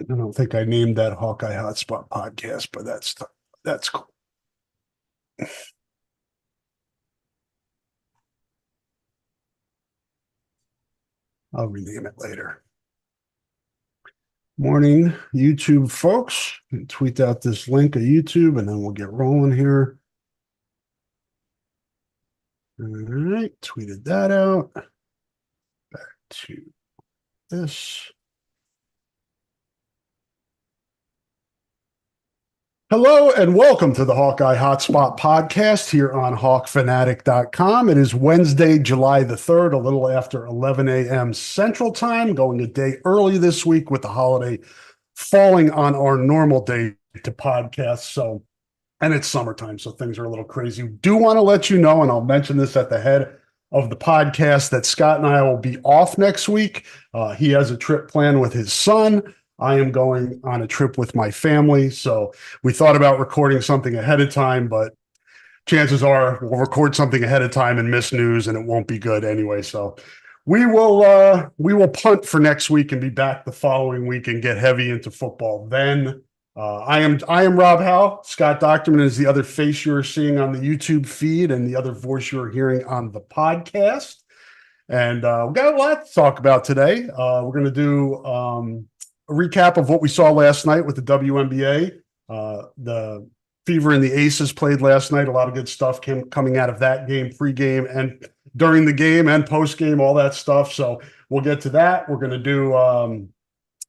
I don't think I named that Hawkeye Hotspot podcast, but that's cool. I'll rename it later. Morning, YouTube folks. Tweet out this link of YouTube and then we'll get rolling here. All right, tweeted that out. Back to this. Hello and welcome to the Hawkeye Hotspot podcast here on hawkfanatic.com. It is Wednesday, July the 3rd, a little after 11 a.m. Central Time, going a day early this week with the holiday falling on our normal day to podcast. And it's summertime, so things are a little crazy. Do want to let you know, and I'll mention this at the head of the podcast, that Scott and I will be off next week. He has a trip planned with his son. I am going on a trip with my family. So we thought about recording something ahead of time, but chances are we'll record something ahead of time and miss news and it won't be good anyway. So we will punt for next week and be back the following week and get heavy into football. Then I am Rob Howe. Scott Docterman is the other face you're seeing on the YouTube feed and the other voice you're hearing on the podcast. And we've got a lot to talk about today. We're going to do a recap of what we saw last night with the WNBA. The Fever and the Aces played last night. A lot of good stuff coming out of that game, pre-game and during the game and post-game, all that stuff. So we'll get to that. We're going to do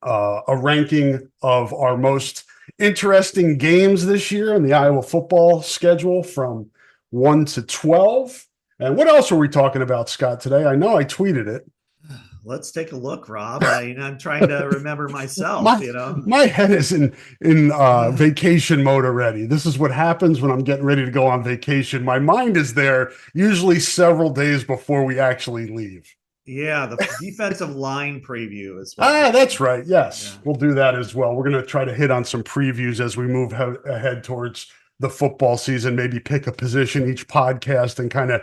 a ranking of our most interesting games this year in the Iowa football schedule from 1 to 12. And what else are we talking about, Scott, today? I know I tweeted it. Let's take a look, Rob. I'm trying to remember myself. My head is in vacation mode already. This is what happens when I'm getting ready to go on vacation. My mind is there usually several days before we actually leave. Yeah, the defensive line preview is. That's right. Yes, yeah. We'll do that as well. We're going to try to hit on some previews as we move ahead towards the football season. Maybe pick a position each podcast and kind of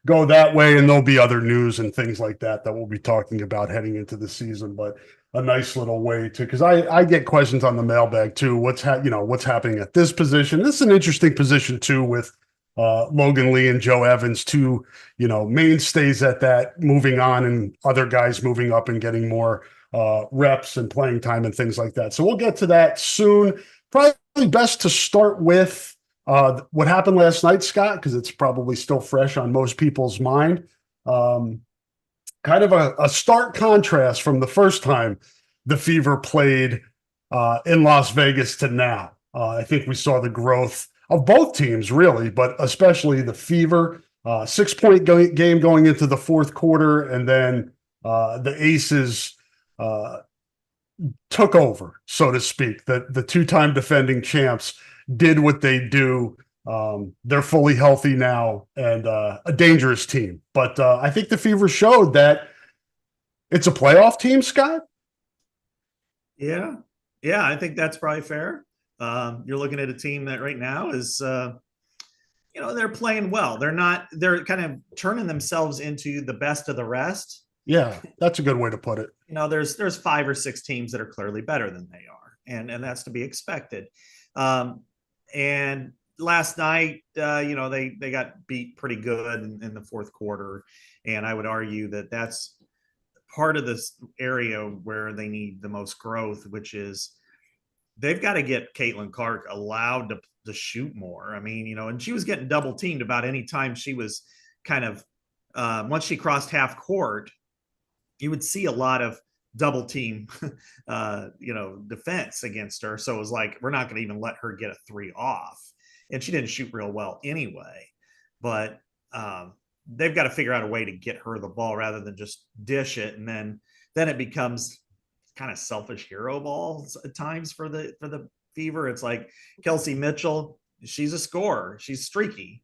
go that way, and there'll be other news and things like that we'll be talking about heading into the season. But a nice little way to, because I get questions on the mailbag too. What's happening at this position? This is an interesting position too, with Logan Lee and Joe Evans, two mainstays at that, moving on, and other guys moving up and getting more reps and playing time and things like that. So we'll get to that soon. Probably best to start with what happened last night, Scott, because it's probably still fresh on most people's mind. Kind of a stark contrast from the first time the Fever played in Las Vegas to now. I think we saw the growth of both teams, really, but especially the Fever. 6-point game going into the fourth quarter, and then the Aces took over, so to speak. The two-time defending champs did what they do. They're fully healthy now and a dangerous team. But I think the Fever showed that it's a playoff team, Scott. Yeah, I think that's probably fair. You're looking at a team that right now is, they're playing well. They're kind of turning themselves into the best of the rest. Yeah, that's a good way to put it. There's 5 or 6 teams that are clearly better than they are, and that's to be expected. And last night, they got beat pretty good in the fourth quarter. And I would argue that that's part of this area where they need the most growth, which is they've got to get Caitlin Clark allowed to shoot more. I mean, and she was getting double teamed about any time she was kind of, once she crossed half court, you would see a lot of double team, defense against her. So it was like, we're not going to even let her get a 3 off. And she didn't shoot real well anyway. But they've got to figure out a way to get her the ball rather than just dish it. And then it becomes kind of selfish hero balls at times for the Fever. It's like Kelsey Mitchell, she's a scorer. She's streaky.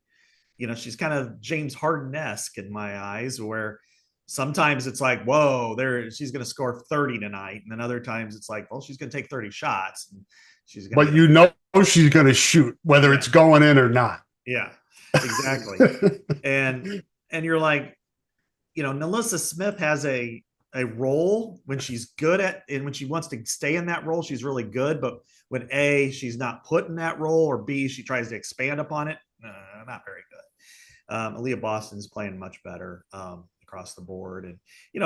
She's kind of James Harden-esque in my eyes, where sometimes it's like, whoa, she's going to score 30 tonight. And then other times it's like, well, she's going to take 30 shots. And she's going she's going to shoot, whether it's going in or not. Yeah, exactly. and you're like, Nalissa Smith has a a role when she's good at, and when she wants to stay in that role, she's really good. But when A, she's not put in that role, or B, she tries to expand upon it, not very good. Aaliyah Boston's playing much better across the board. And,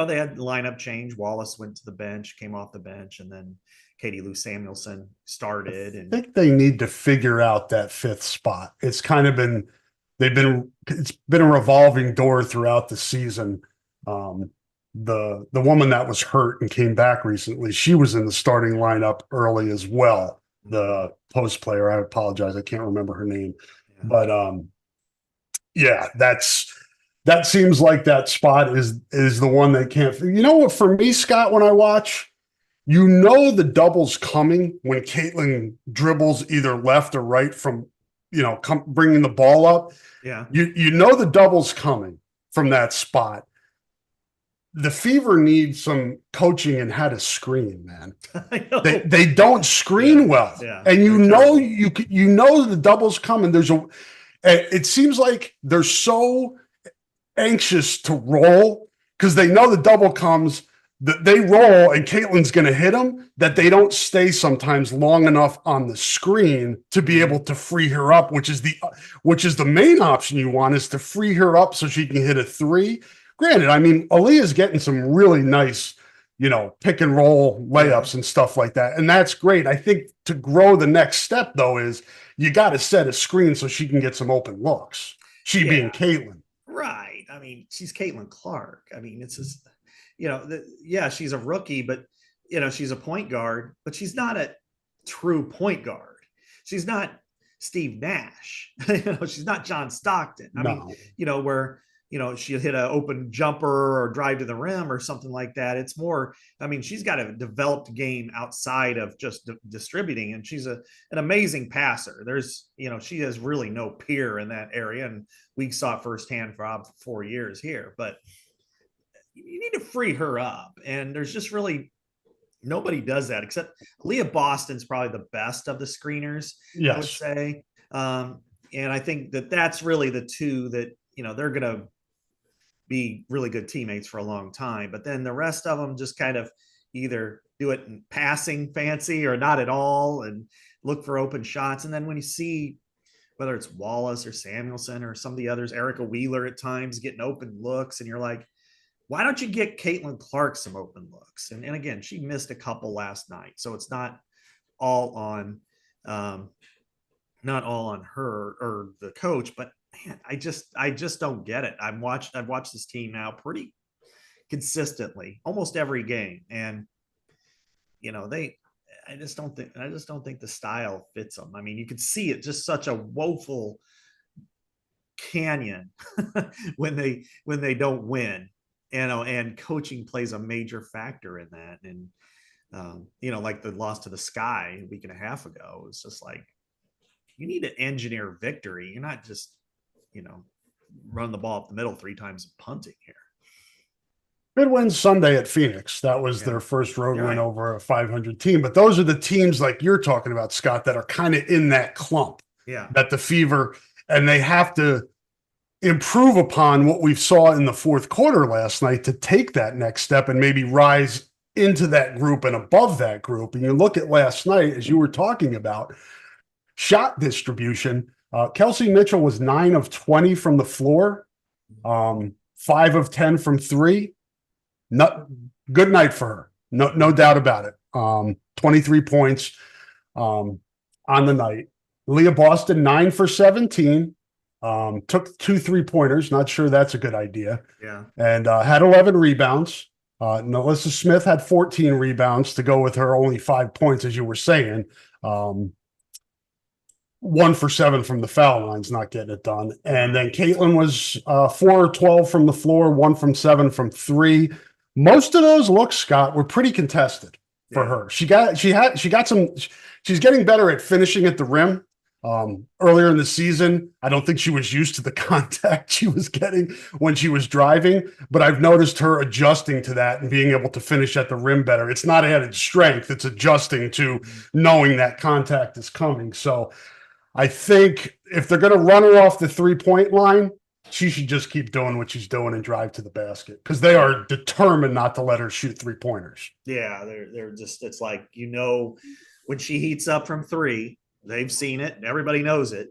they had lineup change. Wallace went to the bench, came off the bench, and then Katie Lou Samuelson started. And I think they need to figure out that fifth spot. It's kind of been, it's been a revolving door throughout the season. The woman that was hurt and came back recently, she was in the starting lineup early as well. The post player, I apologize, I can't remember her name, but yeah, that seems like that spot is the one they can't. You know what? For me, Scott, when I watch, the double's coming when Caitlin dribbles either left or right from, bringing the ball up. Yeah, the double's coming from that spot. The Fever needs some coaching in how to screen, man. They don't screen well, and the double's coming. It seems like they're so anxious to roll because they know the double comes. That they roll and Caitlin's going to hit them, that they don't stay sometimes long enough on the screen to be able to free her up, which is the main option you want, is to free her up so she can hit a three. Granted, I mean, Aaliyah's getting some really nice, pick and roll layups and stuff like that. And that's great. I think to grow the next step, though, is you got to set a screen so she can get some open looks. She being Caitlin. Right. I mean, she's Caitlin Clark. I mean, it's just, she's a rookie, but, she's a point guard, but she's not a true point guard. She's not Steve Nash. She's not John Stockton. I mean, where, she hit an open jumper or drive to the rim or something like that. It's more, I mean, she's got a developed game outside of just distributing, and she's an amazing passer. There's, she has really no peer in that area. And we saw it firsthand for 4 years here, but you need to free her up. And there's just really nobody does that except Leah Boston's probably the best of the screeners, I would say. And I think that's really the two that, they're going to be really good teammates for a long time. But then the rest of them just kind of either do it in passing fancy or not at all and look for open shots. And then when you see whether it's Wallace or Samuelson or some of the others, Erica Wheeler at times getting open looks, and you're like, why don't you get Caitlin Clark some open looks? And again, she missed a couple last night, so it's not all on her or the coach, but man, I just don't get it. I've watched this team now pretty consistently, almost every game, and I just don't think the style fits them. I mean, you could see it, just such a woeful canyon when they don't win, and coaching plays a major factor in that. And like the loss to the Sky a week and a half ago, it's just like, you need to engineer victory. You're not just run the ball up the middle 3 times and punting here. Good win Sunday at Phoenix. That was their first road win over a 500 team. But those are the teams like you're talking about, Scott, that are kind of in that clump. Yeah. That the Fever, and they have to improve upon what we saw in the fourth quarter last night to take that next step and maybe rise into that group and above that group. And you look at last night, as you were talking about, shot distribution. Kelsey Mitchell was 9 of 20 from the floor, 5 of 10 from 3. Good night for her. No doubt about it. 23 points on the night. Leah Boston, 9 for 17. Took 2 3-pointers. Not sure that's a good idea. Yeah. And had 11 rebounds. Melissa Smith had 14 rebounds to go with her only 5 points, as you were saying. 1 for 7 from the foul line's not getting it done. And then Caitlin was 4 or 12 from the floor, 1 from 7 from 3. Most of those looks, Scott, were pretty contested for her. She's getting better at finishing at the rim. Earlier in the season, I don't think she was used to the contact she was getting when she was driving, but I've noticed her adjusting to that and being able to finish at the rim better. It's not added strength, it's adjusting to knowing that contact is coming. So I think if they're going to run her off the 3-point line, she should just keep doing what she's doing and drive to the basket because they are determined not to let her shoot 3-pointers. Yeah, they're just, it's like, when she heats up from three, they've seen it, and everybody knows it,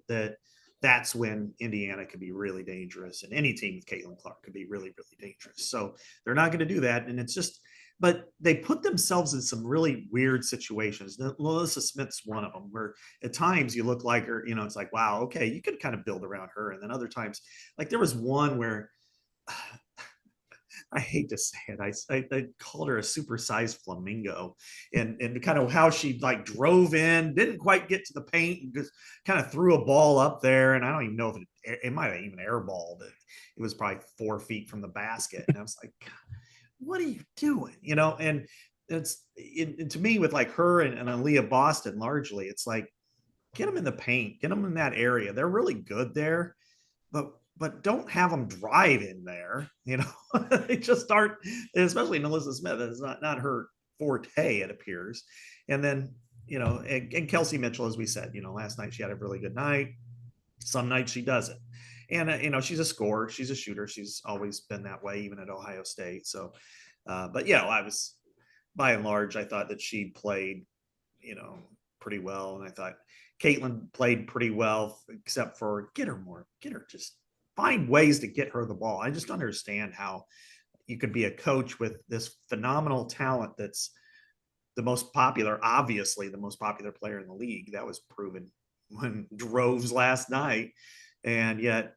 that's when Indiana could be really dangerous, and any team with Caitlin Clark could be really, really dangerous. So they're not going to do that, and it's just, but they put themselves in some really weird situations. Melissa Smith's one of them, where at times you look like her, it's like, wow, okay, you could kind of build around her, and then other times, like there was one where I hate to say it. I called her a supersized flamingo, and kind of how she like drove in, didn't quite get to the paint, and just kind of threw a ball up there. And I don't even know if it might have even airballed it. It was probably 4 feet from the basket. And I was like, what are you doing? And to me, with like her and Aaliyah Boston, largely, it's like, get them in the paint, get them in that area. They're really good there, but don't have them drive in there. They just aren't, especially Melissa Smith. It's not her forte, it appears. And then, and Kelsey Mitchell, as we said, last night she had a really good night. Some nights she doesn't. And, she's a scorer. She's a shooter. She's always been that way, even at Ohio State. So, but yeah, by and large, I thought that she played, pretty well. And I thought Caitlin played pretty well, except for get her just find ways to get her the ball. I just don't understand how you could be a coach with this phenomenal talent that's obviously the most popular player in the league. That was proven when droves last night. And yet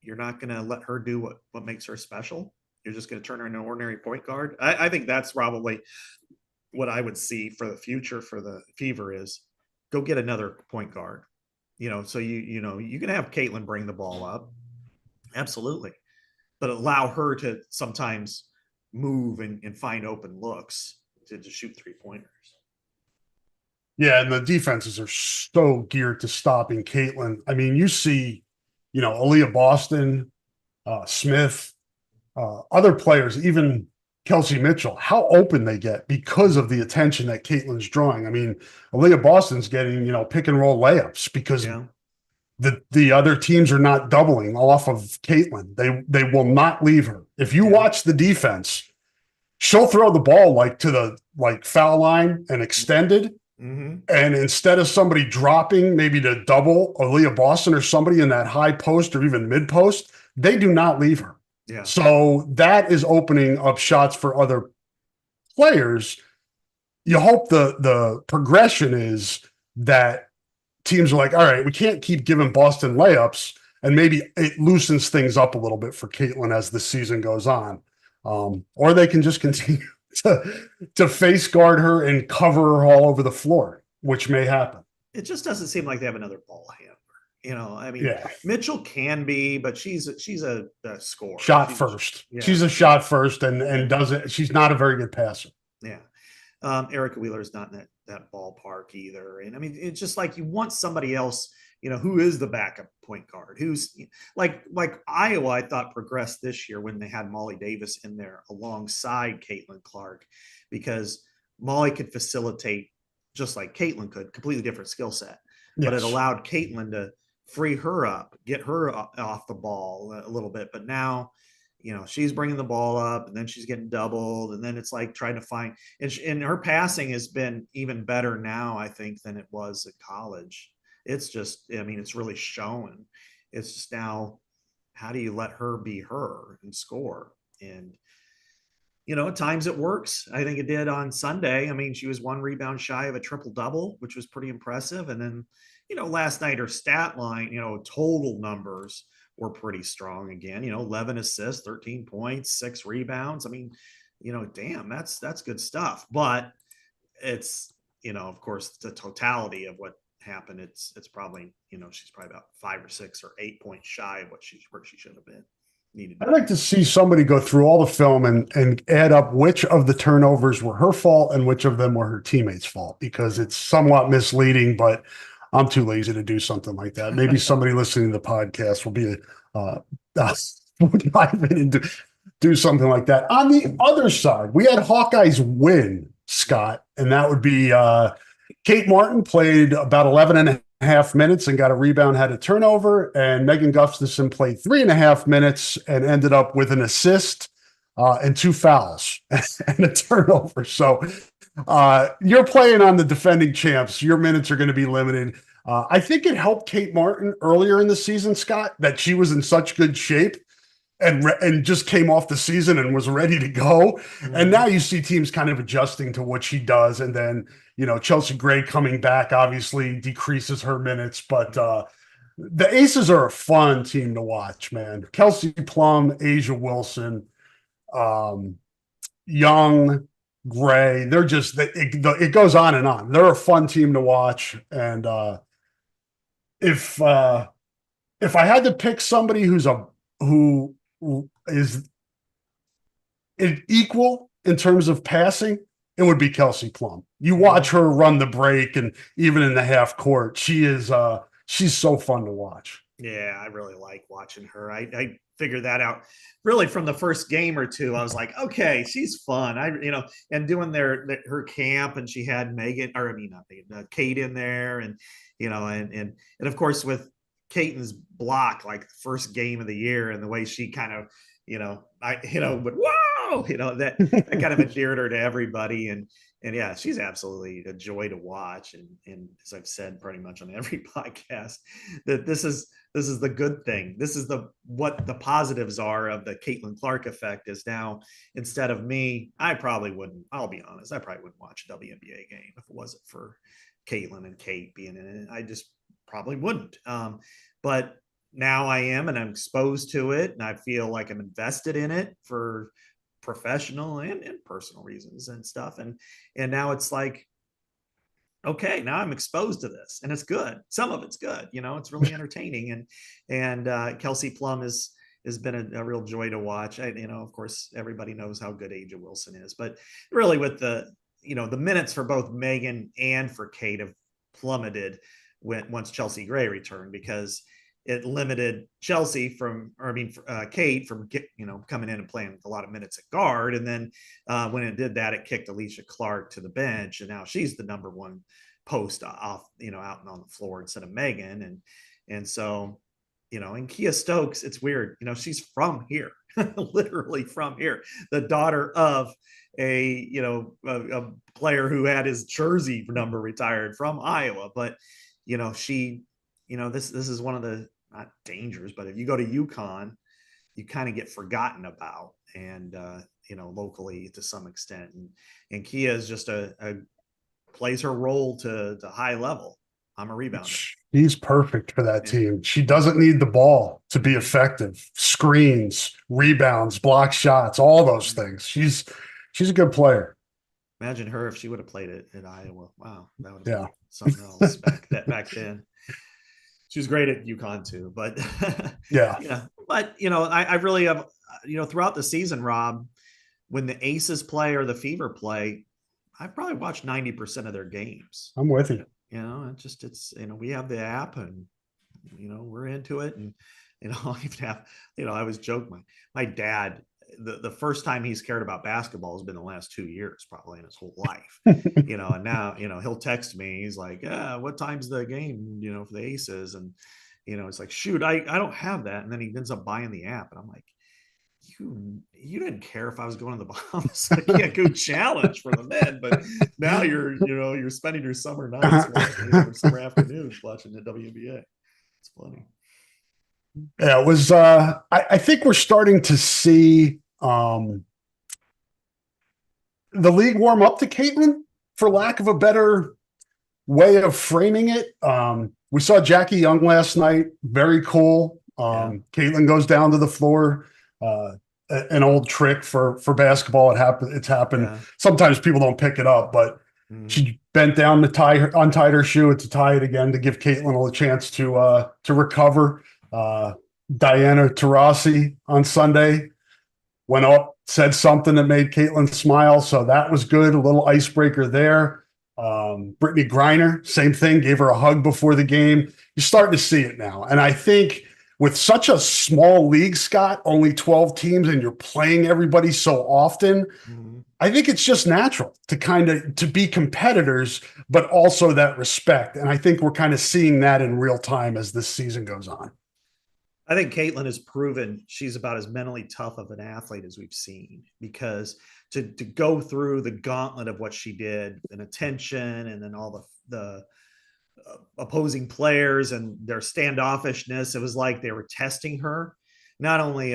you're not going to let her do what makes her special. You're just going to turn her into an ordinary point guard. I think that's probably what I would see for the future for the Fever is go get another point guard. So you can have Caitlin bring the ball up. Absolutely. But allow her to sometimes move and find open looks to shoot 3-pointers. Yeah, and the defenses are so geared to stopping Caitlin. I mean, you see, Aaliyah Boston, Smith, other players, even Kelsey Mitchell, how open they get because of the attention that Caitlin's drawing. I mean, Aaliyah Boston's getting, pick and roll layups because the other teams are not doubling off of Caitlin. They will not leave her. If you watch the defense, she'll throw the ball to the foul line and extended. Mm-hmm. And instead of somebody dropping maybe to double Aaliyah Boston or somebody in that high post or even mid post, they do not leave her. Yeah. So that is opening up shots for other players. You hope the progression is that teams are like, all right, we can't keep giving Boston layups, and maybe it loosens things up a little bit for Caitlin as the season goes on. Or they can just continue to face guard her and cover her all over the floor, which may happen. It just doesn't seem like they have another ball handler. Mitchell can be, but she's a scorer. She's first. Yeah. She's a shot first and doesn't. She's not a very good passer. Yeah. Erica Wheeler is not in that ballpark either. And it's just like you want somebody else, who is the backup point guard, who's like Iowa, I thought progressed this year when they had Molly Davis in there alongside Caitlin Clark, because Molly could facilitate just like Caitlin could, completely different skill set, but it allowed Caitlin to free her up, get her off the ball a little bit. But now, she's bringing the ball up and then she's getting doubled. And then it's like trying to find, and her passing has been even better now, I think, than it was at college. It's just, it's really showing. It's just now, how do you let her be her and score? And, at times it works. I think it did on Sunday. She was 1 rebound shy of a triple double, which was pretty impressive. And then, last night her stat line, total numbers were pretty strong again, 11 assists, 13 points, 6 rebounds. Damn, that's good stuff. But it's, of course, the totality of what happened. It's probably, she's probably about 5 or 6 or 8 points shy of where she should have been. I'd like to see somebody go through all the film and add up which of the turnovers were her fault and which of them were her teammates' fault, because it's somewhat misleading, but I'm too lazy to do something like that. Maybe somebody listening to the podcast will be dive in and do something like that. On the other side, we had Hawkeyes win, Scott, and that would be Kate Martin played about 11 and a half minutes and got a rebound, had a turnover. And Megan Gustafson played 3.5 minutes and ended up with an assist and 2 fouls and a turnover. So you're playing on the defending champs. Your minutes are going to be limited. I think it helped Kate Martin earlier in the season, Scott, that she was in such good shape and just came off the season and was ready to go. Mm-hmm. And now you see teams kind of adjusting to what she does. And then, Chelsea Gray coming back obviously decreases her minutes, but the Aces are a fun team to watch, man. Kelsey Plum, Asia Wilson, Young, Gray, they're just, it goes on and on. They're a fun team to watch. And if I had to pick somebody who is equal in terms of passing, it would be Kelsey Plum. You watch her run the break, and even in the half court, she's so fun to watch. Yeah, I really like watching her. I figured that out really from the first game or two. I was like, okay, she's fun. And doing her camp, and she had Kate in there, and and of course with Caton's block, like the first game of the year, and the way she kind of, but whoa, that kind of endeared her to everybody. And yeah, she's absolutely a joy to watch. And as I've said pretty much on every podcast, that this is the good thing. This is what the positives are of the Caitlin Clark effect is now, instead of me, I'll be honest, I probably wouldn't watch a WNBA game if it wasn't for Caitlin and Kate being in it. I just probably wouldn't. But now I am, and I'm exposed to it, and I feel like I'm invested in it for professional and personal reasons and stuff. And now it's like, okay, now I'm exposed to this, and it's good. Some of it's good, it's really entertaining. And Kelsey Plum has been a real joy to watch. Of course, everybody knows how good Asia Wilson is, but really with the minutes for both Megan and for Kate have plummeted once Chelsea Gray returned, because it limited Kate from coming in and playing a lot of minutes at guard. And then when it did that, it kicked Alicia Clark to the bench, and now she's the number one post off, out and on the floor instead of Megan. And so, and Kia Stokes, it's weird, she's from here, literally from here, the daughter of a player who had his jersey number retired from Iowa. But this is one of the, not dangers, but if you go to UConn, you kind of get forgotten about, and locally to some extent. And Kia is just plays her role to high level. I'm a rebounder. She's perfect for that team. She doesn't need the ball to be effective. Screens, rebounds, block shots, all those things. She's a good player. Imagine her if she would have played it at Iowa. Wow, that would have been something else back then. She was great at UConn too, but yeah. But I really have, throughout the season, Rob, when the Aces play or the Fever play, I probably watched 90% of their games. I'm with you. It's we have the app, and we're into it, and I even have, I always joke, my dad, the first time he's cared about basketball has been the last 2 years, probably in his whole life. And now, he'll text me. He's like, what time's the game, for the Aces? And, it's like, shoot, I don't have that. And then he ends up buying the app. And I'm like, you didn't care if I was going to the Bahamas. I can't go challenge for the men, but now you're spending your summer nights watching, summer afternoons watching the WNBA. It's funny. Yeah, it was. I think we're starting to see the league warm up to Caitlin, for lack of a better way of framing it. We saw Jackie Young last night. Very cool. Caitlin goes down to the floor. An old trick for basketball. It's happened. Yeah. Sometimes people don't pick it up, but she bent down to untied her shoe to tie it again to give Caitlin a chance to recover. Diana Taurasi on Sunday went up, said something that made Caitlin smile, so that was good. A little icebreaker there. Brittany Griner, same thing, gave her a hug before the game. You're starting to see it now, and I think with such a small league, Scott, only 12 teams, and you're playing everybody so often, I think it's just natural to to be competitors, but also that respect. And I think we're kind of seeing that in real time as this season goes on. I think Caitlin has proven she's about as mentally tough of an athlete as we've seen, because to go through the gauntlet of what she did, and attention, and then all the opposing players and their standoffishness, it was like they were testing her, not only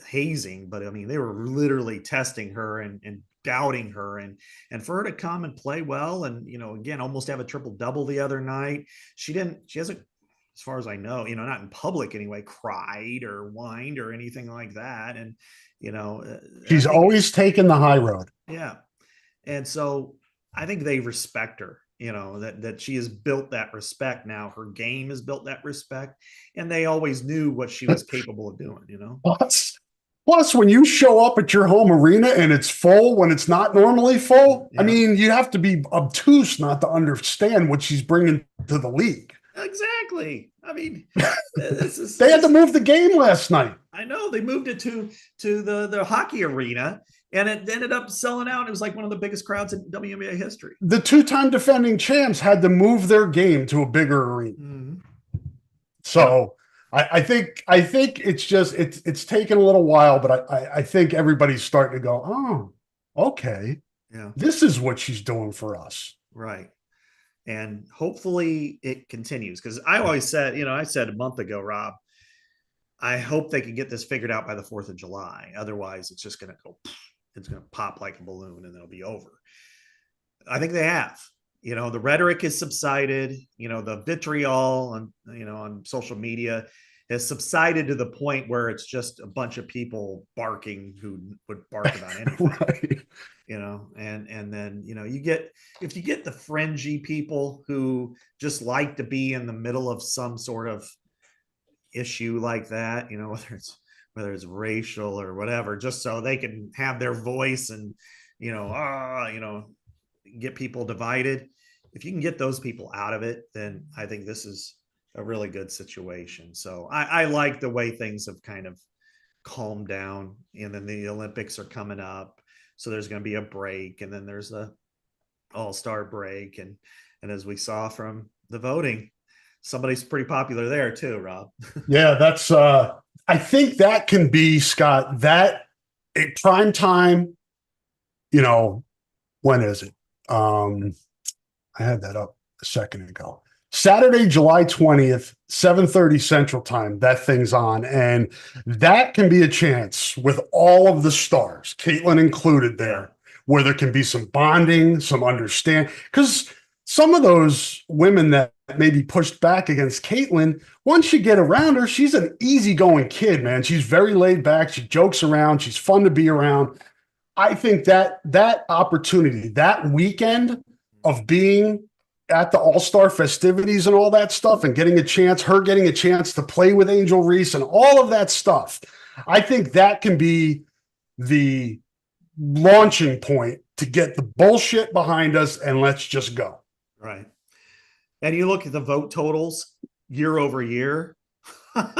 hazing, but I mean they were literally testing her and doubting her, and for her to come and play well, and again almost have a triple double the other night. She hasn't, as far as I know, not in public anyway, cried or whined or anything like that. And, she's always taken the high road. Yeah. And so I think they respect her, that she has built that respect. Now her game has built that respect, and they always knew what she was capable of doing, Plus, when you show up at your home arena and it's full when it's not normally full, yeah. I mean, you have to be obtuse not to understand what she's bringing to the league. Exactly. I mean, they had to move the game last night. I know they moved it to the hockey arena, and it ended up selling out. It was like one of the biggest crowds in WNBA history. The two-time defending champs had to move their game to a bigger arena. Mm-hmm. So yeah. I think it's just it's taken a little while, but I think everybody's starting to go, oh, okay, yeah, this is what she's doing for us, right? And hopefully it continues, because I always said, I said a month ago, Rob, I hope they can get this figured out by the 4th of July. Otherwise, it's just going to go, it's going to pop like a balloon and it'll be over. I think they have. The rhetoric has subsided. The vitriol on social media has subsided to the point where it's just a bunch of people barking who would bark about anything. Right. And then, if you get the fringy people who just like to be in the middle of some sort of issue like that, whether it's racial or whatever, just so they can have their voice and, get people divided. If you can get those people out of it, then I think this is a really good situation. So I like the way things have kind of calmed down, and then the Olympics are coming up. So there's going to be a break, and then there's the All-Star break. And as we saw from the voting, somebody's pretty popular there too, Rob. Yeah, that's I think that can be, Scott, that at prime time, when is it? I had that up a second ago. Saturday, July 20th, 7:30 Central Time, that thing's on. And that can be a chance with all of the stars, Caitlin included there, where there can be some bonding, some understanding. Because some of those women that maybe pushed back against Caitlin, once you get around her, she's an easygoing kid, man. She's very laid back. She jokes around. She's fun to be around. I think that opportunity, that weekend of being at the All-Star festivities and all that stuff, and getting a chance to play with Angel Reese and all of that stuff, I think that can be the launching point to get the bullshit behind us and let's just go. Right. And you look at the vote totals year over year.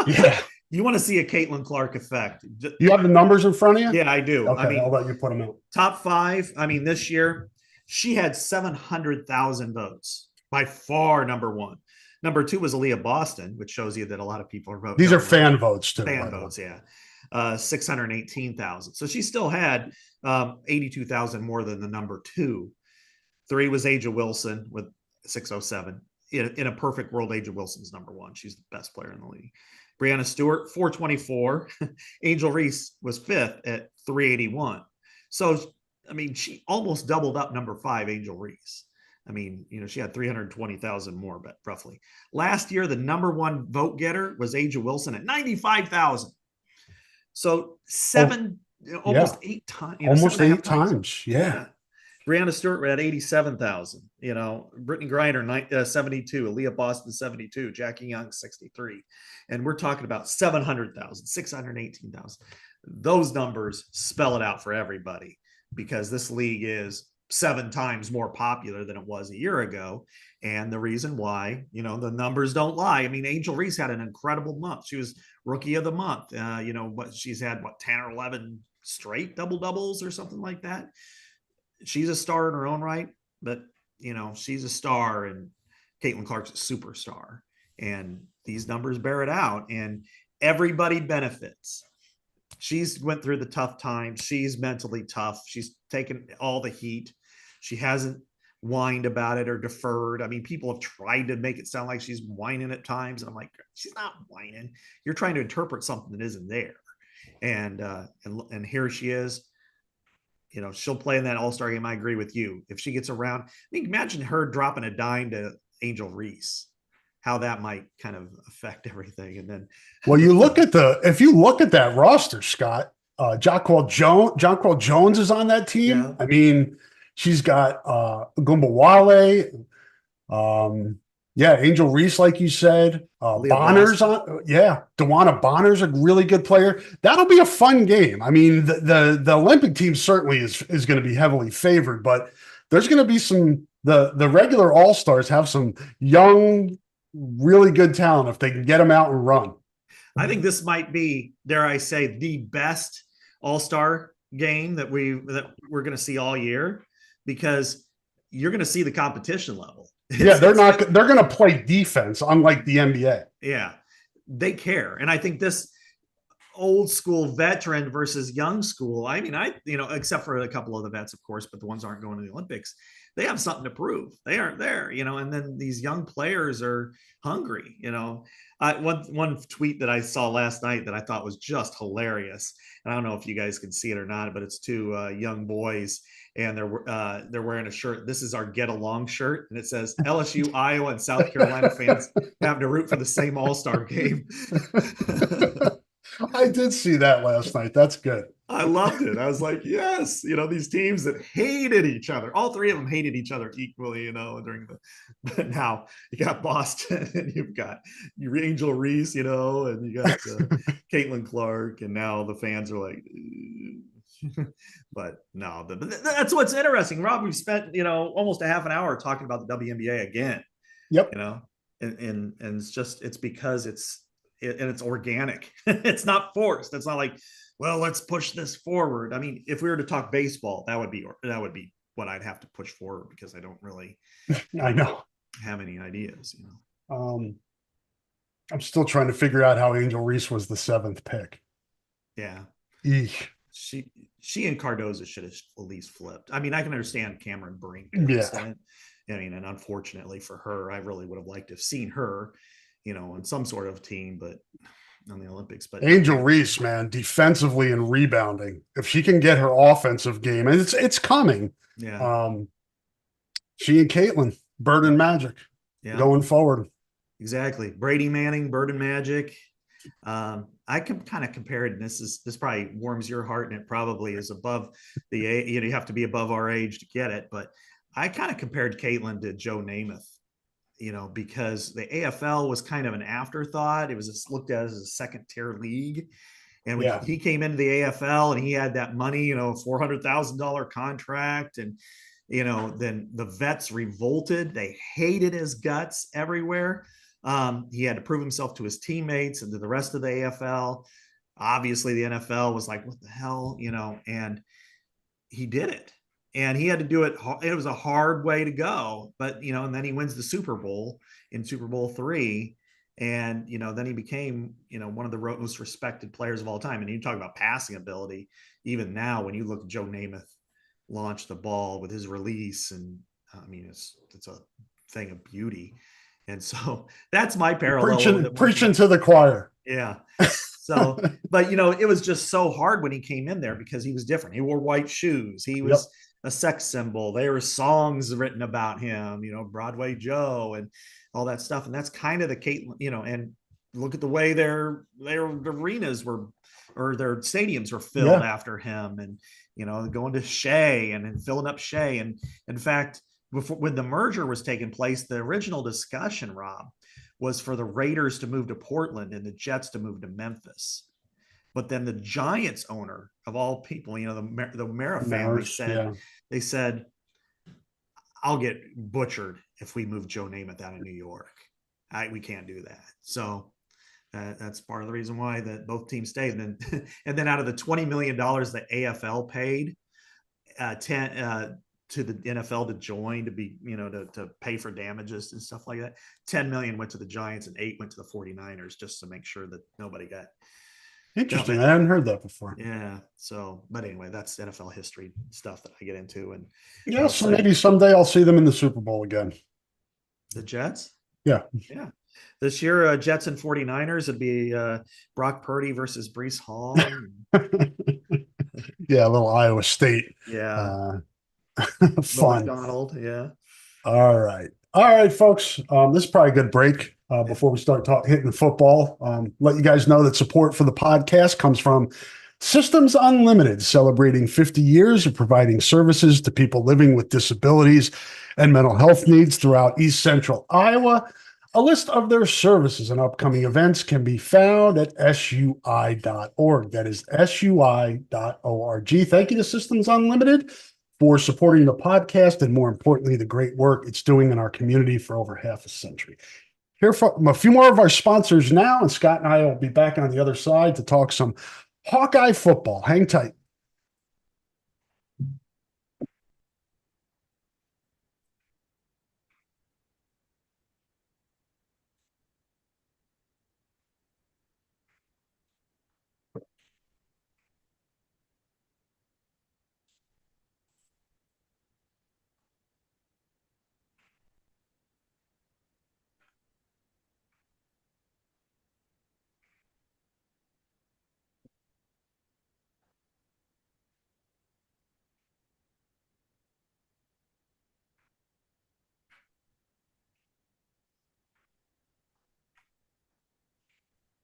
Yeah. You want to see a Caitlin Clark effect. You have the numbers in front of you? Yeah, I do. Okay, I'll let you put them out. Top 5. This year, she had 700,000 votes, by far number 1. Number 2 was Aaliyah Boston, which shows you that a lot of people are voting. These are fan votes too. Fan votes, yeah. 618,000. So she still had 82,000 more than the number 2. 3 was Aja Wilson with 607. In a perfect world, Aja Wilson's number 1. She's the best player in the league. Brianna Stewart, 424. Angel Reese was 5th at 381. So, she almost doubled up number 5, Angel Reese. She had 320,000 more, but roughly. Last year, the number 1 vote getter was Aja Wilson at 95,000. So almost 8 times. Almost 8 times. Yeah. Brianna Stewart at 87,000. Brittany Griner 72, Aaliyah Boston 72, Jackie Young 63, and we're talking about 700,000, 618,000. Those numbers spell it out for everybody, because this league is 7 times more popular than it was a year ago. And the reason why, the numbers don't lie. I mean, Angel Reese had an incredible month. She was rookie of the month. But she's had 10 or 11 straight double doubles or something like that. She's a star in her own right, but she's a star, and Caitlin Clark's a superstar. And these numbers bear it out, and everybody benefits. She's went through the tough times. She's mentally tough. She's taken all the heat. She hasn't whined about it or deferred. I mean, people have tried to make it sound like she's whining at times, and I'm like, she's not whining. You're trying to interpret something that isn't there. And here she is. She'll play in that All-Star game. I agree with you. If she gets around, I mean, imagine her dropping a dime to Angel Reese, how that might kind of affect everything. And then, well, if you look at that roster, Scott, Jonquel Jones is on that team. Yeah. I mean, she's got Gumbawale, Angel Reese, like you said, Bonner's on. Yeah, DeWanna Bonner's a really good player. That'll be a fun game. I mean, the Olympic team certainly is going to be heavily favored, but there's going to be the regular All-Stars have some young, really good talent if they can get them out and run. I think this might be, dare I say, the best All-Star game that we're going to see all year, because you're going to see the competition level. Yeah, they're going to play defense, unlike the NBA. Yeah, they care. And I think this old school veteran versus young school, I mean, except for a couple of the vets, of course, but the ones aren't going to the Olympics, they have something to prove. They aren't there, and then these young players are hungry. One tweet that I saw last night that I thought was just hilarious, and I don't know if you guys can see it or not, but it's two young boys, and they're wearing a shirt. This is our Get Along shirt, and it says LSU, Iowa, and South Carolina fans having to root for the same All-Star game. I did see that last night. That's good. I loved it. I was like, yes, these teams that hated each other, all three of them hated each other equally, but now you got Boston and you've got Angel Reese, and you got Caitlin Clark, and now the fans are like, but no, that's what's interesting, Rob. We've spent, almost a half an hour talking about the WNBA again. Yep. And it's because it's organic. It's not forced. It's not like, well, let's push this forward. I mean, if we were to talk baseball, that would be what I'd have to push forward, because I don't really I know have any ideas. I'm still trying to figure out how Angel Reese was the 7th pick. Yeah. Eesh. She and Cardoza should have at least flipped. I mean, I can understand Cameron Brink. Yeah. I mean, and unfortunately for her, I really would have liked to have seen her, in some sort of team, but on the Olympics. But Angel Reese, man, defensively and rebounding. If she can get her offensive game, and it's coming. Yeah. She and Caitlin, Bird and Magic, going forward. Exactly. Brady Manning, Bird and Magic. I can kind of compare it, and this probably warms your heart, and it probably is above the age. You have to be above our age to get it, but I kind of compared Caitlin to Joe Namath. Because the AFL was kind of an afterthought. It was just looked at as a second-tier league. And when he came into the AFL and he had that money, $400,000 contract, and, then the vets revolted. They hated his guts everywhere. He had to prove himself to his teammates and to the rest of the AFL. Obviously, the NFL was like, what the hell, and he did it. And he had to do it. It was a hard way to go, but, and then he wins the Super Bowl in Super Bowl III. And, then he became, one of the most respected players of all time. And you talk about passing ability. Even now, when you look at Joe Namath launch the ball with his release, and I mean, it's a thing of beauty. And so that's my parallel. Preaching to the choir. Yeah. So, but, it was just so hard when he came in there, because he was different. He wore white shoes. He was a sex symbol. There were songs written about him, Broadway Joe and all that stuff. And that's kind of the Caitlin, and look at the way their arenas were, or their stadiums were filled after him, and, going to Shea and filling up Shea. And in fact, when the merger was taking place, the original discussion, Rob, was for the Raiders to move to Portland and the Jets to move to Memphis. But then the Giants owner of all people, the Mara family said, they said, I'll get butchered if we move Joe Namath out of New York. We can't do that. So that's part of the reason why that both teams stayed. And then out of the $20 million that AFL paid, 10 to the NFL to join, to be, to pay for damages and stuff like that, 10 million went to the Giants and 8 went to the 49ers, just to make sure that nobody got. Interesting. I hadn't heard that before. Yeah. So, but anyway, that's NFL history stuff that I get into. And yeah, so maybe someday I'll see them in the Super Bowl again. The Jets? Yeah. Yeah. This year, Jets and 49ers would be Brock Purdy versus Breece Hall. Yeah, a little Iowa State. Yeah. Fun. McDonald. Yeah. All right, folks. This is probably a good break before we start hitting football. Let you guys know that support for the podcast comes from Systems Unlimited, celebrating 50 years of providing services to people living with disabilities and mental health needs throughout East Central Iowa. A list of their services and upcoming events can be found at sui.org. That is sui.org. Thank you to Systems Unlimited for supporting the podcast and, more importantly, the great work it's doing in our community for over half a century. Here from a few more of our sponsors now, and Scott and I will be back on the other side to talk some Hawkeye football. Hang tight.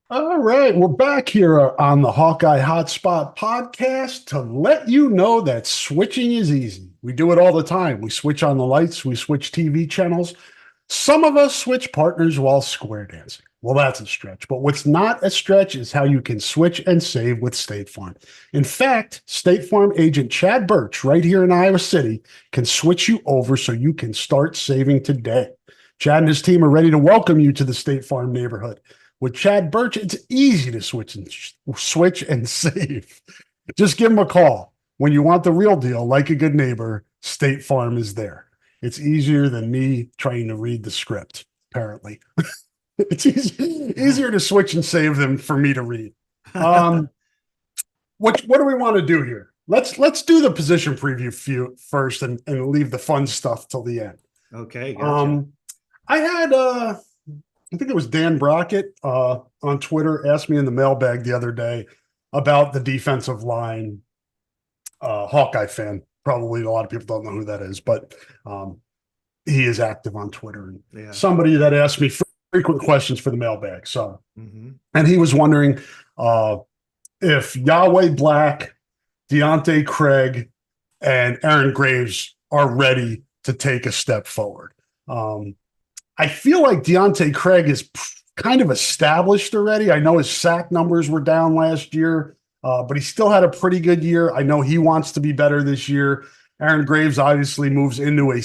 All right, we're back here on the Hawkeye Hotspot podcast to let you know that switching is easy. We do it all the time. We switch on the lights, we switch TV channels. Some of us switch partners while square dancing. Well, that's a stretch. But what's not a stretch is how you can switch and save with State Farm. In fact, State Farm agent Chad Birch, right here in Iowa City, can switch you over so you can start saving today. Chad and his team are ready to welcome you to the State Farm neighborhood. With Chad Birch, it's easy to switch and save. Just give him a call. When you want the real deal, like a good neighbor, State Farm is there. It's easier than me trying to read the script, apparently. It's easier to switch and save than for me to read. What do we want to do here? Let's do the position preview first and leave the fun stuff till the end. Okay. Gotcha. I had I think it was Dan Brockett on Twitter asked me in the mailbag the other day about the defensive line. Hawkeye fan. Probably a lot of people don't know who that is, but he is active on Twitter. And somebody that asked me frequent questions for the mailbag. So, and he was wondering if Yahweh Black, Deontay Craig, and Aaron Graves are ready to take a step forward. I feel like Deontay Craig is kind of established already. I know his sack numbers were down last year, but he still had a pretty good year. I know he wants to be better this year. Aaron Graves obviously moves into a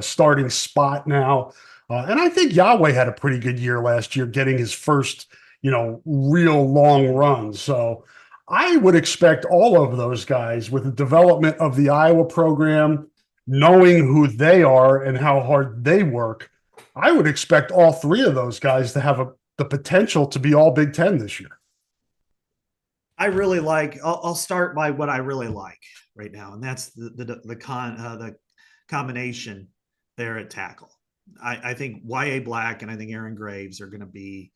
starting spot now. And I think Yahweh had a pretty good year last year, getting his first, real long run. So I would expect all of those guys, with the development of the Iowa program, knowing who they are and how hard they work, I would expect all three of those guys to have the potential to be all Big Ten this year. I really like. I'll start by what I really like right now, and that's the combination there at tackle. I think Y.A. Black and I think Aaron Graves are going to be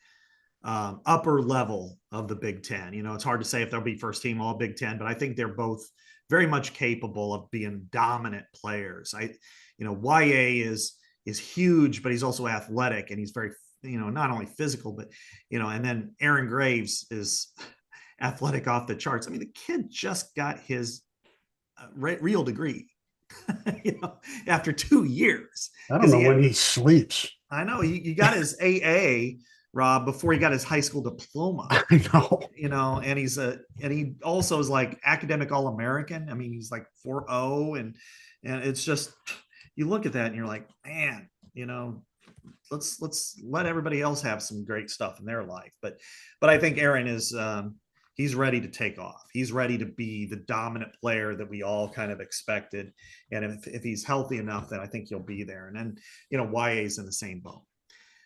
upper level of the Big Ten. It's hard to say if they'll be first team all Big Ten, but I think they're both very much capable of being dominant players. Y.A. is huge, but he's also athletic, and he's very, not only physical, but, and then Aaron Graves is athletic off the charts. I mean, the kid just got his real degree, after 2 years. I don't know when he sleeps. I know he got his AA, Rob, before he got his high school diploma. I know. And he also is like academic All-American. I mean, he's like 4.0, and it's just, you look at that and you're like, man, let's let everybody else have some great stuff in their life. But I think Aaron is he's ready to take off. He's ready to be the dominant player that we all kind of expected. And if he's healthy enough, then I think he'll be there. And then, YA's in the same boat.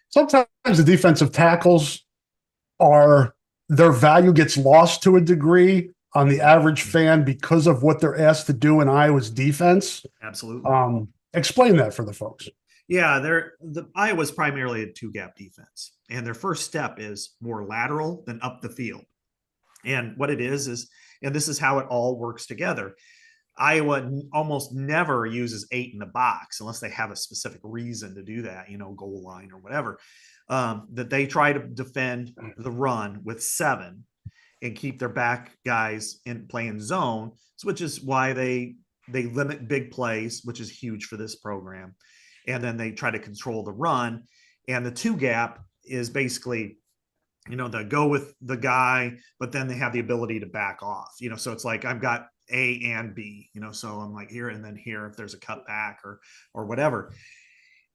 Sometimes the defensive tackles are their value gets lost to a degree on the average fan because of what they're asked to do in Iowa's defense. Absolutely. Explain that for the folks. Yeah, Iowa's primarily a two-gap defense, and their first step is more lateral than up the field. And what it is, and this is how it all works together. Iowa almost never uses 8 in the box unless they have a specific reason to do that, goal line or whatever. That they try to defend the run with 7 and keep their back guys in playing zone, which is why they limit big plays, which is huge for this program. And then they try to control the run. And the 2-gap is basically, they go with the guy, but then they have the ability to back off, so it's like I've got A and B, so I'm like here and then here if there's a cutback or whatever.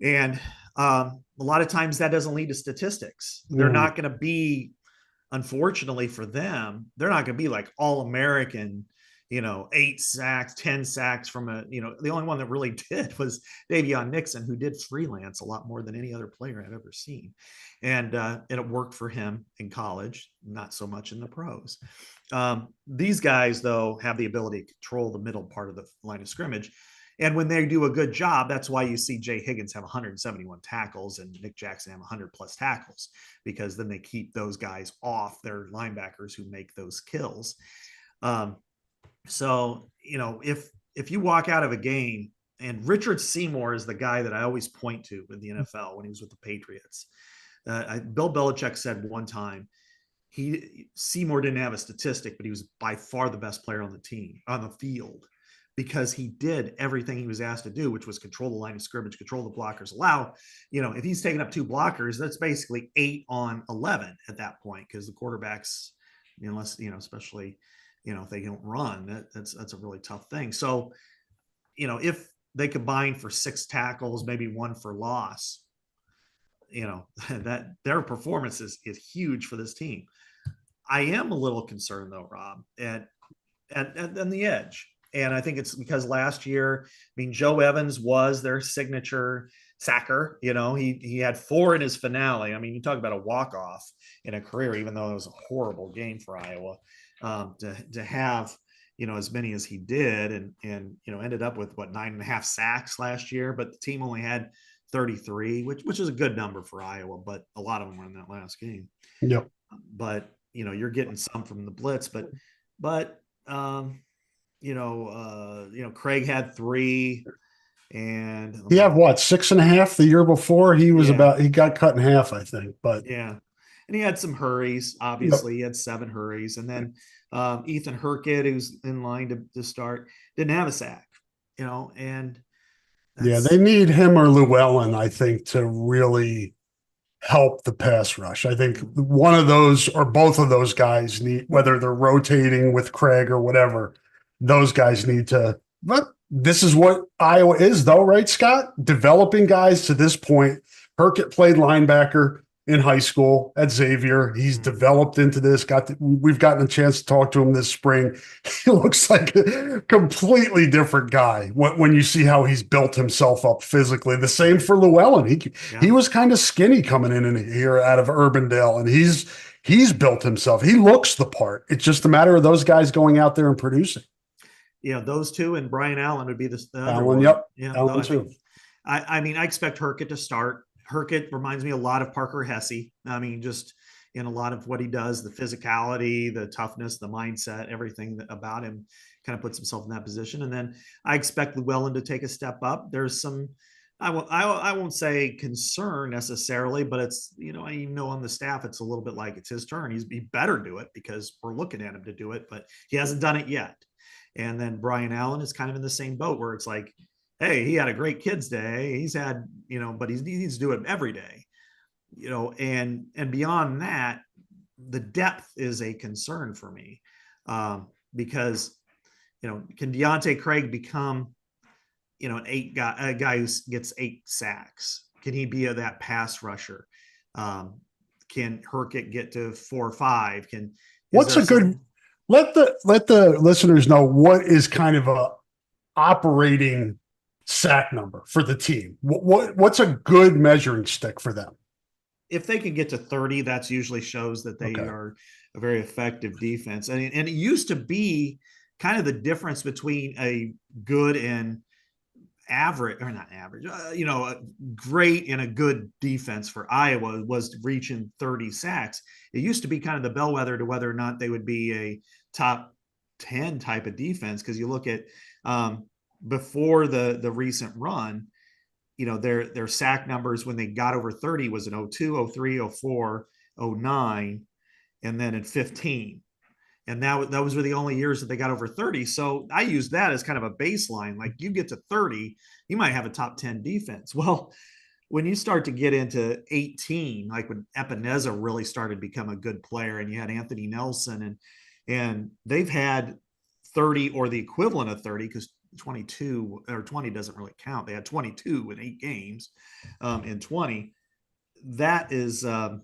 And a lot of times that doesn't lead to statistics. They're not going to be, unfortunately for them, they're not going to be like All-American, 8 sacks, 10 sacks from the only one that really did was Davion Nixon, who did freelance a lot more than any other player I've ever seen. And it worked for him in college, not so much in the pros. These guys, though, have the ability to control the middle part of the line of scrimmage. And when they do a good job, that's why you see Jay Higgins have 171 tackles and Nick Jackson have 100 plus tackles, because then they keep those guys off their linebackers who make those kills. So, if you walk out of a game, and Richard Seymour is the guy that I always point to in the NFL when he was with the Patriots. Bill Belichick said one time, Seymour didn't have a statistic, but he was by far the best player on the team, on the field, because he did everything he was asked to do, which was control the line of scrimmage, control the blockers, if he's taking up 2 blockers, that's basically 8 on 11 at that point, because the quarterbacks, unless, especially, if they don't run, that's a really tough thing. So, if they combine for 6 tackles, maybe 1 for loss, that their performance is huge for this team. I am a little concerned though, Rob, at the edge. And I think it's because last year, Joe Evans was their signature sacker. He had 4 in his finale. You talk about a walk-off in a career, even though it was a horrible game for Iowa, to have, as many as he did, and ended up with 9.5 sacks last year, but the team only had 33, which is a good number for Iowa, but a lot of them were in that last game. Yep. But, you're getting some from the blitz, but Craig had 3, and he had 6.5 the year before. He was he got cut in half, I think. But yeah, and he had some hurries. Obviously, He had 7 hurries, and then Ethan Hurkett, who's in line to start, didn't have a sack. And they need him or Llewellyn, I think, to really help the pass rush. I think one of those or both of those guys need, whether they're rotating with Craig or whatever, those guys need to. But this is what Iowa is, though, right, Scott? Developing guys to this point. Hurkett played linebacker in high school at Xavier. He's developed into this. We've gotten a chance to talk to him this spring. He looks like a completely different guy when you see how he's built himself up physically. The same for Llewellyn. He was kind of skinny coming in here out of Urbandale, and he's built himself. He looks the part. It's just a matter of those guys going out there and producing. Those 2, and Brian Allen would be the other Allen, one. yep. Yeah, Allen too. I expect Hurkett to start. Hurkett reminds me a lot of Parker Hesse. Just in a lot of what he does, the physicality, the toughness, the mindset, everything about him kind of puts himself in that position. And then I expect Llewellyn to take a step up. There's some, I won't say concern necessarily, but it's, on the staff, it's a little bit like it's his turn. He better do it because we're looking at him to do it, but he hasn't done it yet. And then Brian Allen is kind of in the same boat where it's like, hey, he had a great kids day. He's had, but he needs to do it every day, and beyond that, the depth is a concern for me, because, can Deontay Craig become a guy who gets 8 sacks? Can he be that pass rusher? Can Herkett get to 4 or 5? Is What's there a good some? let the listeners know what is kind of a operating sack number for the team? What's a good measuring stick for them? If they can get to 30, that's usually shows that they Okay. are a very effective defense. And it used to be kind of the difference between a good and average, or not average, a great and a good defense for Iowa was reaching 30 sacks. It used to be kind of the bellwether to whether or not they would be a top 10 type of defense. Because you look at before the recent run, their sack numbers when they got over 30 was in 02, 03, 04, 09, and then in 15. And those were the only years that they got over 30. So I use that as kind of a baseline. Like, you get to 30, you might have a top 10 defense. Well, when you start to get into 18, like when Epineza really started to become a good player, and you had Anthony Nelson, and they've had 30 or the equivalent of 30, because 22 or 20 doesn't really count. They had 22 in 8 games in 20. That is to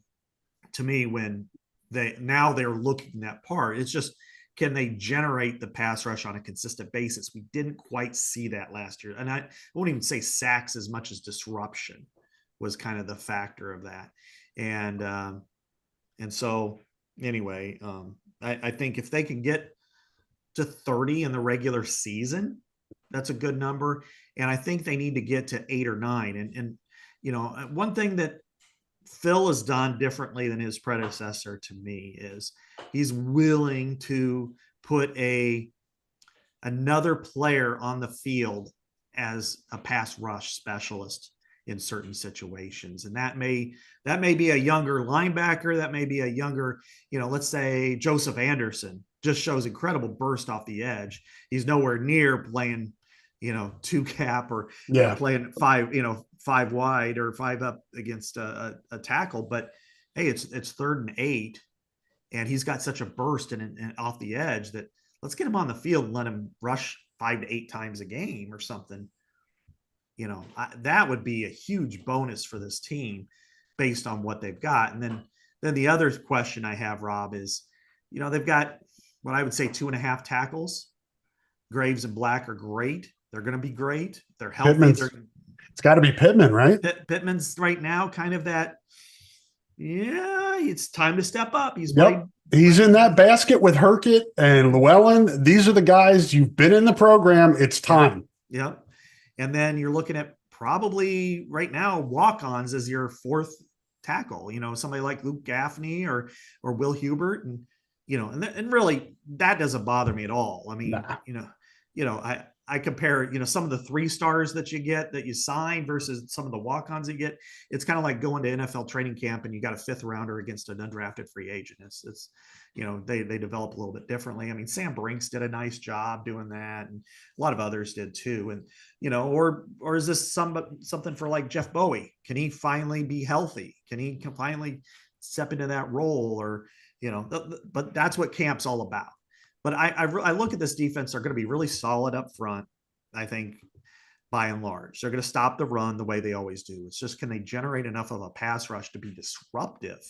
me, when they're looking at part. It's just, can they generate the pass rush on a consistent basis? We didn't quite see that last year. And I won't even say sacks as much as disruption was kind of the factor of that. And so anyway, I think if they can get to 30 in the regular season, that's a good number. And I think they need to get to 8 or 9. And one thing that Phil has done differently than his predecessor, to me, is he's willing to put another player on the field as a pass rush specialist in certain situations. And that may be a younger linebacker, that may be a younger, let's say Joseph Anderson just shows incredible burst off the edge. He's nowhere near playing, 2 cap or playing 5 wide or 5 up against a tackle. But hey, it's 3rd and 8, and he's got such a burst and off the edge that let's get him on the field and let him rush 5 to 8 times a game or something. That would be a huge bonus for this team based on what they've got. And then the other question I have, Rob, is, they've got what I would say 2.5 tackles. Graves and Black are great. They're going to be great. They're healthy. It's got to be Pittman, right? Pittman's right now kind of that. Yeah, it's time to step up. He's in that basket with Herkett and Llewellyn. These are the guys, you've been in the program. It's time. Yep. And then you're looking at probably right now walk-ons as your 4th tackle. Somebody like Luke Gaffney or Will Hubert, and and really that doesn't bother me at all. I mean, I compare, some of the 3-stars that you get that you sign versus some of the walk-ons you get. It's kind of like going to NFL training camp and you got a 5th rounder against an undrafted free agent. It's they develop a little bit differently. I mean, Sam Brinks did a nice job doing that, and a lot of others did too. And or is this something for like Jeff Bowie? Can he finally be healthy? Can he finally step into that role? Or but that's what camp's all about. But I look at this defense. They're going to be really solid up front, I think, by and large. They're going to stop the run the way they always do. It's just, can they generate enough of a pass rush to be disruptive?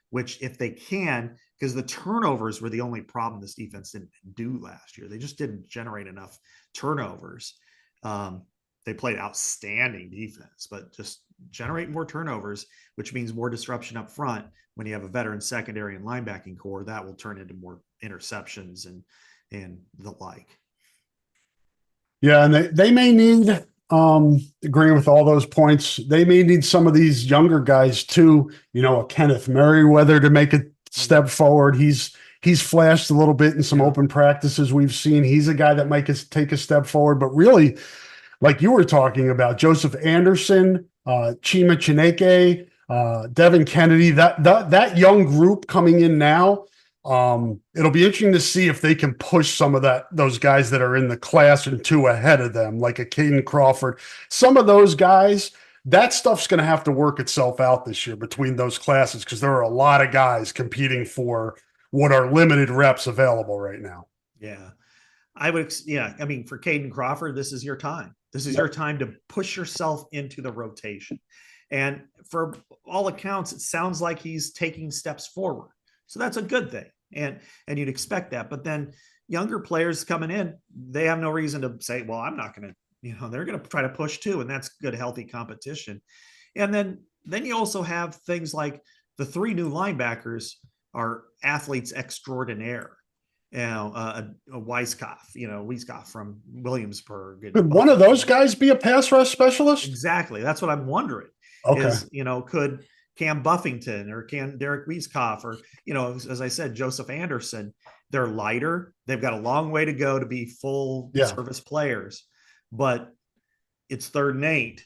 Which, if they can, because the turnovers were the only problem this defense didn't do last year. They just didn't generate enough turnovers. They played outstanding defense, but just generate more turnovers, which means more disruption up front. When you have a veteran secondary and linebacking core, that will turn into more interceptions and the like. Yeah, and they may need, agreeing with all those points, they may need some of these younger guys too, a Kenneth Merriweather to make a step forward. He's flashed a little bit in some open practices we've seen. He's a guy that might take a step forward. But really, like you were talking about, Joseph Anderson, Chima Chineke, Devin Kennedy, that young group coming in now, it'll be interesting to see if they can push some of those guys that are in the class and 2 ahead of them, like a Caden Crawford. Some of those guys, that stuff's going to have to work itself out this year between those classes, because there are a lot of guys competing for what are limited reps available right now. Yeah. I would, yeah. I mean, for Caden Crawford, this is your time. This is your Yep. time to push yourself into the rotation. And for all accounts, it sounds like he's taking steps forward. So that's a good thing. And you'd expect that. But then younger players coming in, they have no reason to say, well, I'm not going to, they're going to try to push too. And that's good, healthy competition. And then you also have things like the three new linebackers are athletes extraordinaire. A Weiskopf from Williamsburg. Could one of those guys be a pass rush specialist? Exactly. That's what I'm wondering. Okay. Is, could Cam Buffington or can Derek Weiskopf or, as I said, Joseph Anderson, they're lighter. They've got a long way to go to be full service players, but it's 3rd and 8.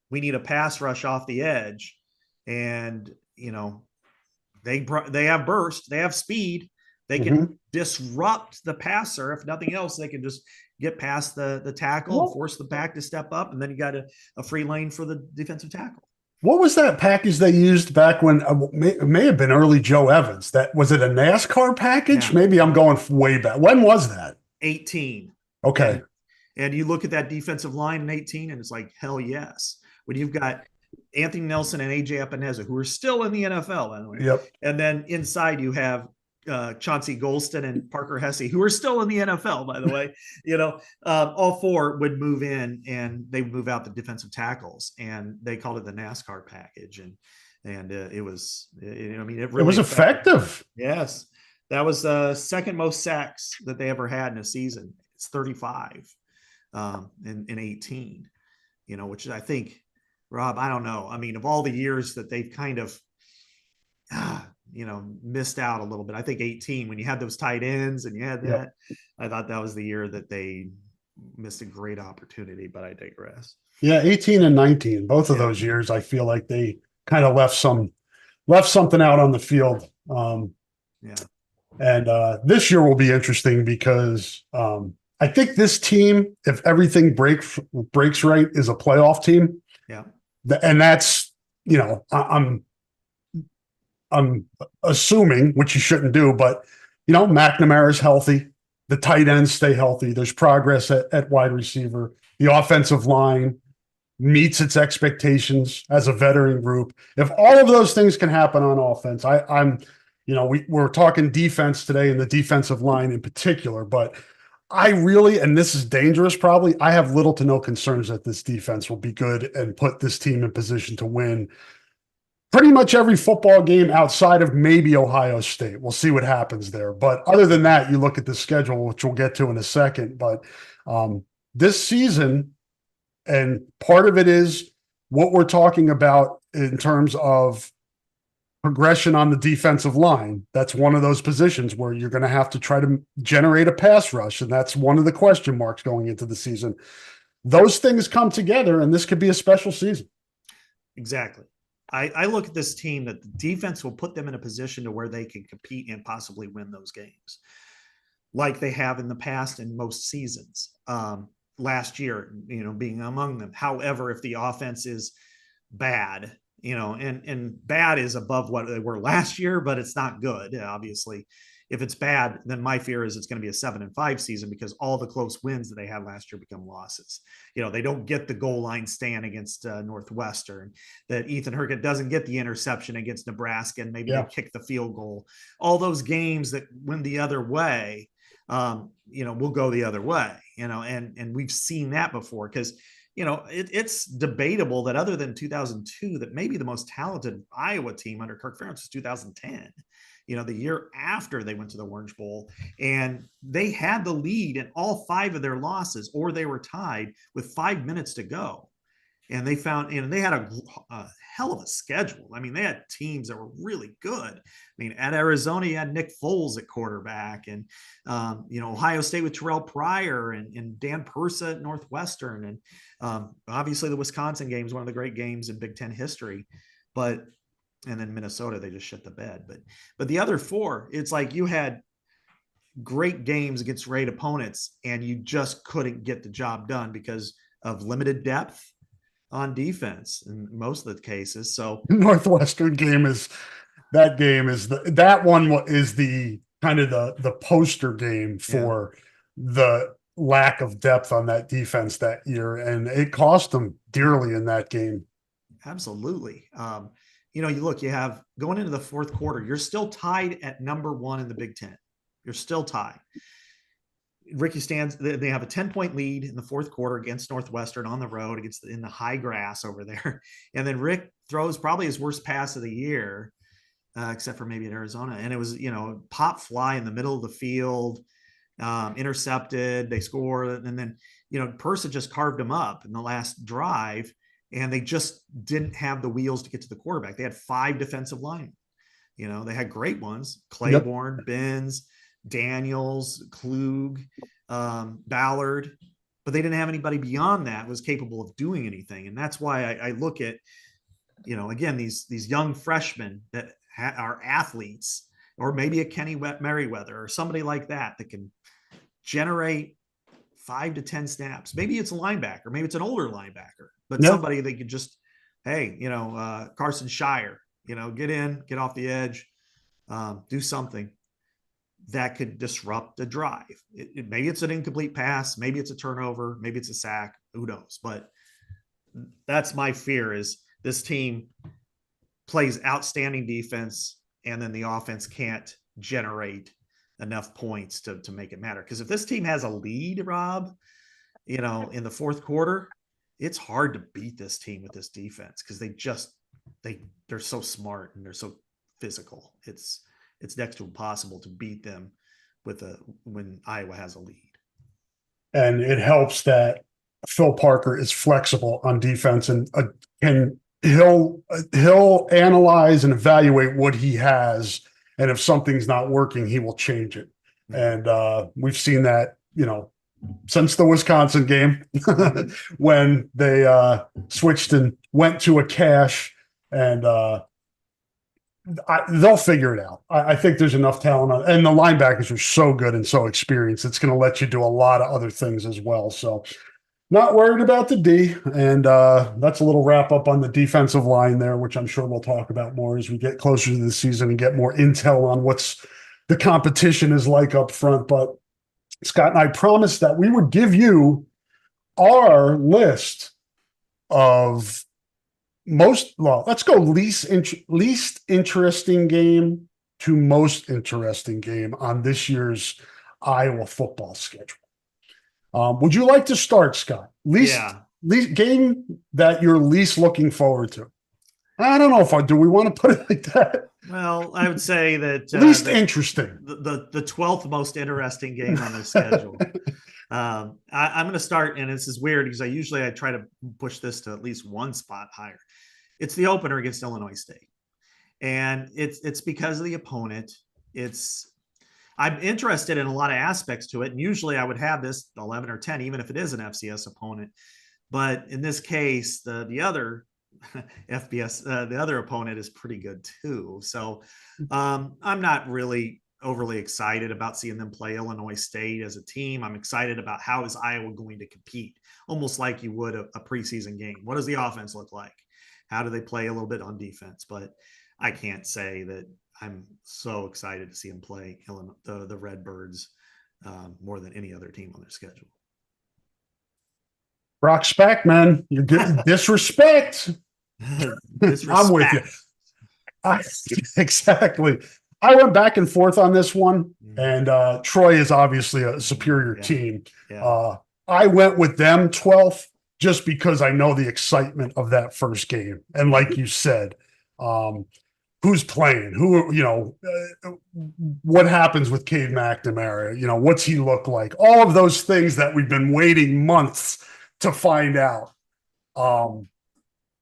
We need a pass rush off the edge. And, they have burst, they have speed. They can disrupt the passer. If nothing else, they can just get past the tackle and force the back to step up. And then you got a free lane for the defensive tackle. What was that package they used back when it may have been early Joe Evans? That was it a NASCAR package? Yeah. Maybe I'm going way back. When was that? 18. Okay. And you look at that defensive line in 18 and it's like, hell yes. When you've got Anthony Nelson and AJ Epineza, who are still in the NFL, by the way. Yep. And then inside you have Chauncey Golston and Parker Hesse, who are still in the NFL, by the way. All four would move in and they would move out the defensive tackles, and they called it the NASCAR package. And it was, it really it was effective. Yes, that was the second most sacks that they ever had in a season. It's 35 in 18. Which I think, Rob, I don't know. I mean, of all the years that they've kind of missed out a little bit. I think 18, when you had those tight ends and you had that, I thought that was the year that they missed a great opportunity, but I digress. Yeah. 18 and 19, both of those years, I feel like they kind of left something out on the field. And this year will be interesting because I think this team, if everything breaks right, is a playoff team. Yeah. And that's, I'm assuming, which you shouldn't do, but McNamara's healthy. The tight ends stay healthy. There's progress at wide receiver. The offensive line meets its expectations as a veteran group. If all of those things can happen on offense, we're talking defense today and the defensive line in particular, but I really, and this is dangerous probably, I have little to no concerns that this defense will be good and put this team in position to win pretty much every football game outside of maybe Ohio State. We'll see what happens there. But other than that, you look at the schedule, which we'll get to in a second. But this season, and part of it is what we're talking about in terms of progression on the defensive line. That's one of those positions where you're going to have to try to generate a pass rush. And that's one of the question marks going into the season. Those things come together, and this could be a special season. Exactly. I look at this team that the defense will put them in a position to where they can compete and possibly win those games like they have in the past in most seasons. Last year, being among them. However, if the offense is bad, and bad is above what they were last year, but it's not good. Obviously, if it's bad, then my fear is it's going to be a 7-5 season because all the close wins that they had last year become losses. They don't get the goal line stand against Northwestern, that Ethan Hurkett doesn't get the interception against Nebraska, and maybe they kick the field goal. All those games that went the other way, will go the other way, and we've seen that before because, it's debatable that other than 2002, that maybe the most talented Iowa team under Kirk Ferentz was 2010. The year after they went to the Orange Bowl, and they had the lead in all 5 of their losses, or they were tied with 5 minutes to go. And they found, they had a hell of a schedule. I mean, they had teams that were really good. I mean, at Arizona, you had Nick Foles at quarterback, and, Ohio State with Terrell Pryor and Dan Persa at Northwestern. And obviously the Wisconsin game is one of the great games in Big Ten history, and then Minnesota, they just shit the bed. But the other 4, it's like you had great games against great opponents, and you just couldn't get the job done because of limited depth on defense in most of the cases. So Northwestern game is the kind of the poster game for the lack of depth on that defense that year, and it cost them dearly in that game. Absolutely. You know, you have going into the fourth quarter, you're still tied at number one in the Big Ten. You're still tied. Ricky stands, they have a 10-point lead in the fourth quarter against Northwestern on the road, against in the high grass over there. And then Rick throws probably his worst pass of the year, except for maybe at Arizona. And it was, pop fly in the middle of the field, intercepted, they score. And then, Persa just carved them up in the last drive, and they just didn't have the wheels to get to the quarterback. They had 5 defensive linemen. They had great ones, Claiborne, Benz, Daniels, Klug, Ballard, but they didn't have anybody beyond that was capable of doing anything. And that's why I look at, again, these young freshmen that are athletes, or maybe a Kenny Merriweather or somebody like that can generate 5 to 10 snaps. Maybe it's a linebacker, maybe it's an older linebacker, but somebody that could just, hey, Carson Shire, get in, get off the edge, do something that could disrupt a drive. Maybe it's an incomplete pass, maybe it's a turnover, maybe it's a sack, who knows? But that's my fear, is this team plays outstanding defense, and then the offense can't generate enough points to make it matter. Because if this team has a lead, Rob, in the fourth quarter, it's hard to beat this team with this defense, because they're so smart and they're so physical. It's next to impossible to beat them when Iowa has a lead. And it helps that Phil Parker is flexible on defense, and he'll analyze and evaluate what he has, and if something's not working, he will change it. And we've seen that, since the Wisconsin game when they switched and went to a cash, and they'll figure it out. I think there's enough talent and the linebackers are so good and so experienced. It's going to let you do a lot of other things as well. So not worried about the D. And that's a little wrap up on the defensive line there, which I'm sure we'll talk about more as we get closer to the season and get more intel on what's the competition is like up front. But Scott and I promised that we would give you our list of let's go least interesting game to most interesting game on this year's Iowa football schedule. Would you like to start, Scott? Least game that you're least looking forward to? I don't know do we want to put it like that? Well, I would say that least interesting, the 12th most interesting game on the schedule. I'm going to start, and this is weird because I try to push this to at least one spot higher. It's the opener against Illinois State, and it's because of the opponent. I'm interested in a lot of aspects to it, and usually I would have this 11 or 10, even if it is an FCS opponent. But in this case, the other FBS, the other opponent is pretty good too. So I'm not really overly excited about seeing them play Illinois State as a team. I'm excited about how is Iowa going to compete, almost like you would a preseason game. What does the offense look like? How do they play a little bit on defense? But I can't say that I'm so excited to see them play the Redbirds more than any other team on their schedule. Brock Speck, man, you're getting disrespect. I'm with you. Exactly. I went back and forth on this one, and Troy is obviously a superior team. Yeah. I went with them 12th just because I know the excitement of that first game. And like you said, who's playing? What happens with Cade McNamara? What's he look like? All of those things that we've been waiting months to find out.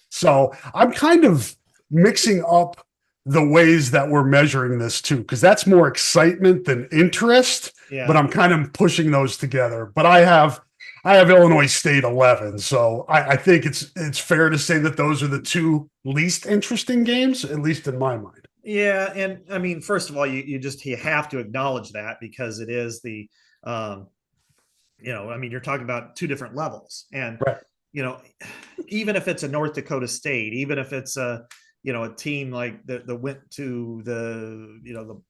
So I'm kind of mixing up the ways that we're measuring this too, because that's more excitement than interest. Yeah. But I'm kind of pushing those together. But I have Illinois State 11, so I think it's fair to say that those are the two least interesting games, at least in my mind. Yeah, and I mean, first of all, you have to acknowledge that, because it is the, you're talking about two different levels, and right. Even if it's a North Dakota State, even if it's a a team like that went to the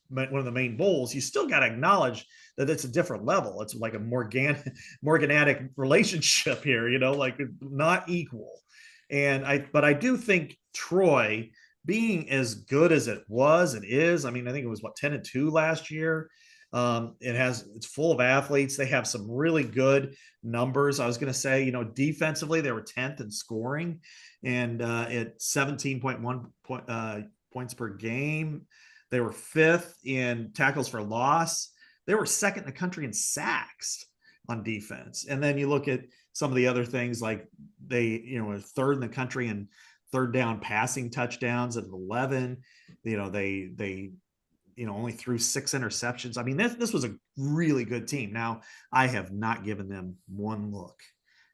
one of the main bowls, you still got to acknowledge that it's a different level. It's like a morganatic relationship here, like not equal. But I do think Troy, being as good as it was and is, I mean, I think it was 10-2 last year. It's full of athletes. They have some really good numbers. I was going to say, defensively, they were 10th in scoring and at 17.1 points per game. They were 5th in tackles for loss. They were 2nd in the country in sacks on defense. And then you look at some of the other things, like they, were 3rd in the country in third down passing touchdowns at 11. They only threw 6 interceptions. I mean, this was a really good team. Now, I have not given them one look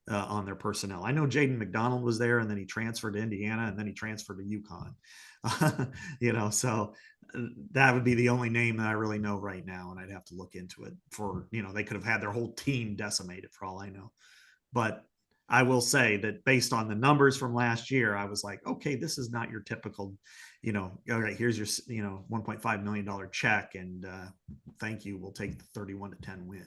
on their personnel. I know Jaden McDonald was there, and then he transferred to Indiana, and then he transferred to UConn. So that would be the only name that I really know right now, and I'd have to look into it for, they could have had their whole team decimated for all I know. But I will say that based on the numbers from last year, I was like, okay, this is not your typical, all right, here's your, $1.5 million check. And thank you. We'll take the 31-10 win.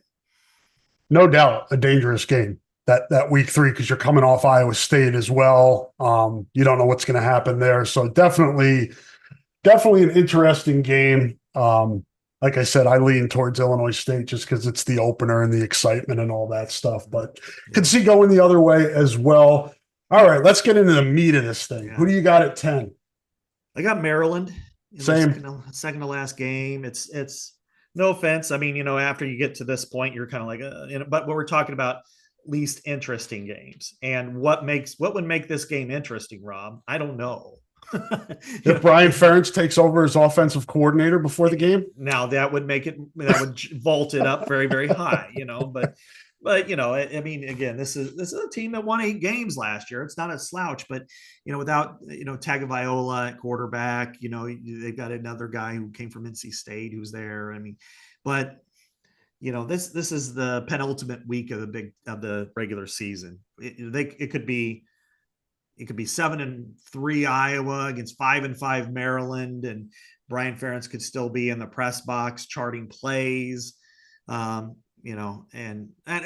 No doubt a dangerous game that week 3, because you're coming off Iowa State as well. You don't know what's going to happen there. So definitely an interesting game. Like I said, I lean towards Illinois State just because it's the opener and the excitement and all that stuff, but could see going the other way as well. All right, let's get into the meat of this thing. Yeah. Who do you got at 10? I got Maryland. Same. Second to last game. It's no offense. I mean, after you get to this point, you're kind of like, but we're talking about least interesting games. And what would make this game interesting, Rob? I don't know. If Brian Ferentz takes over as offensive coordinator before the game, now that would vault it up very, very high, but I mean, again, this is a team that won 8 games last year. It's not a slouch, but without Tagovailoa at quarterback, they've got another guy who came from NC State who's there. I mean, but this is the penultimate week of the regular season. It could be 7-3 Iowa against 5-5 Maryland, and Brian Ferentz could still be in the press box charting plays, and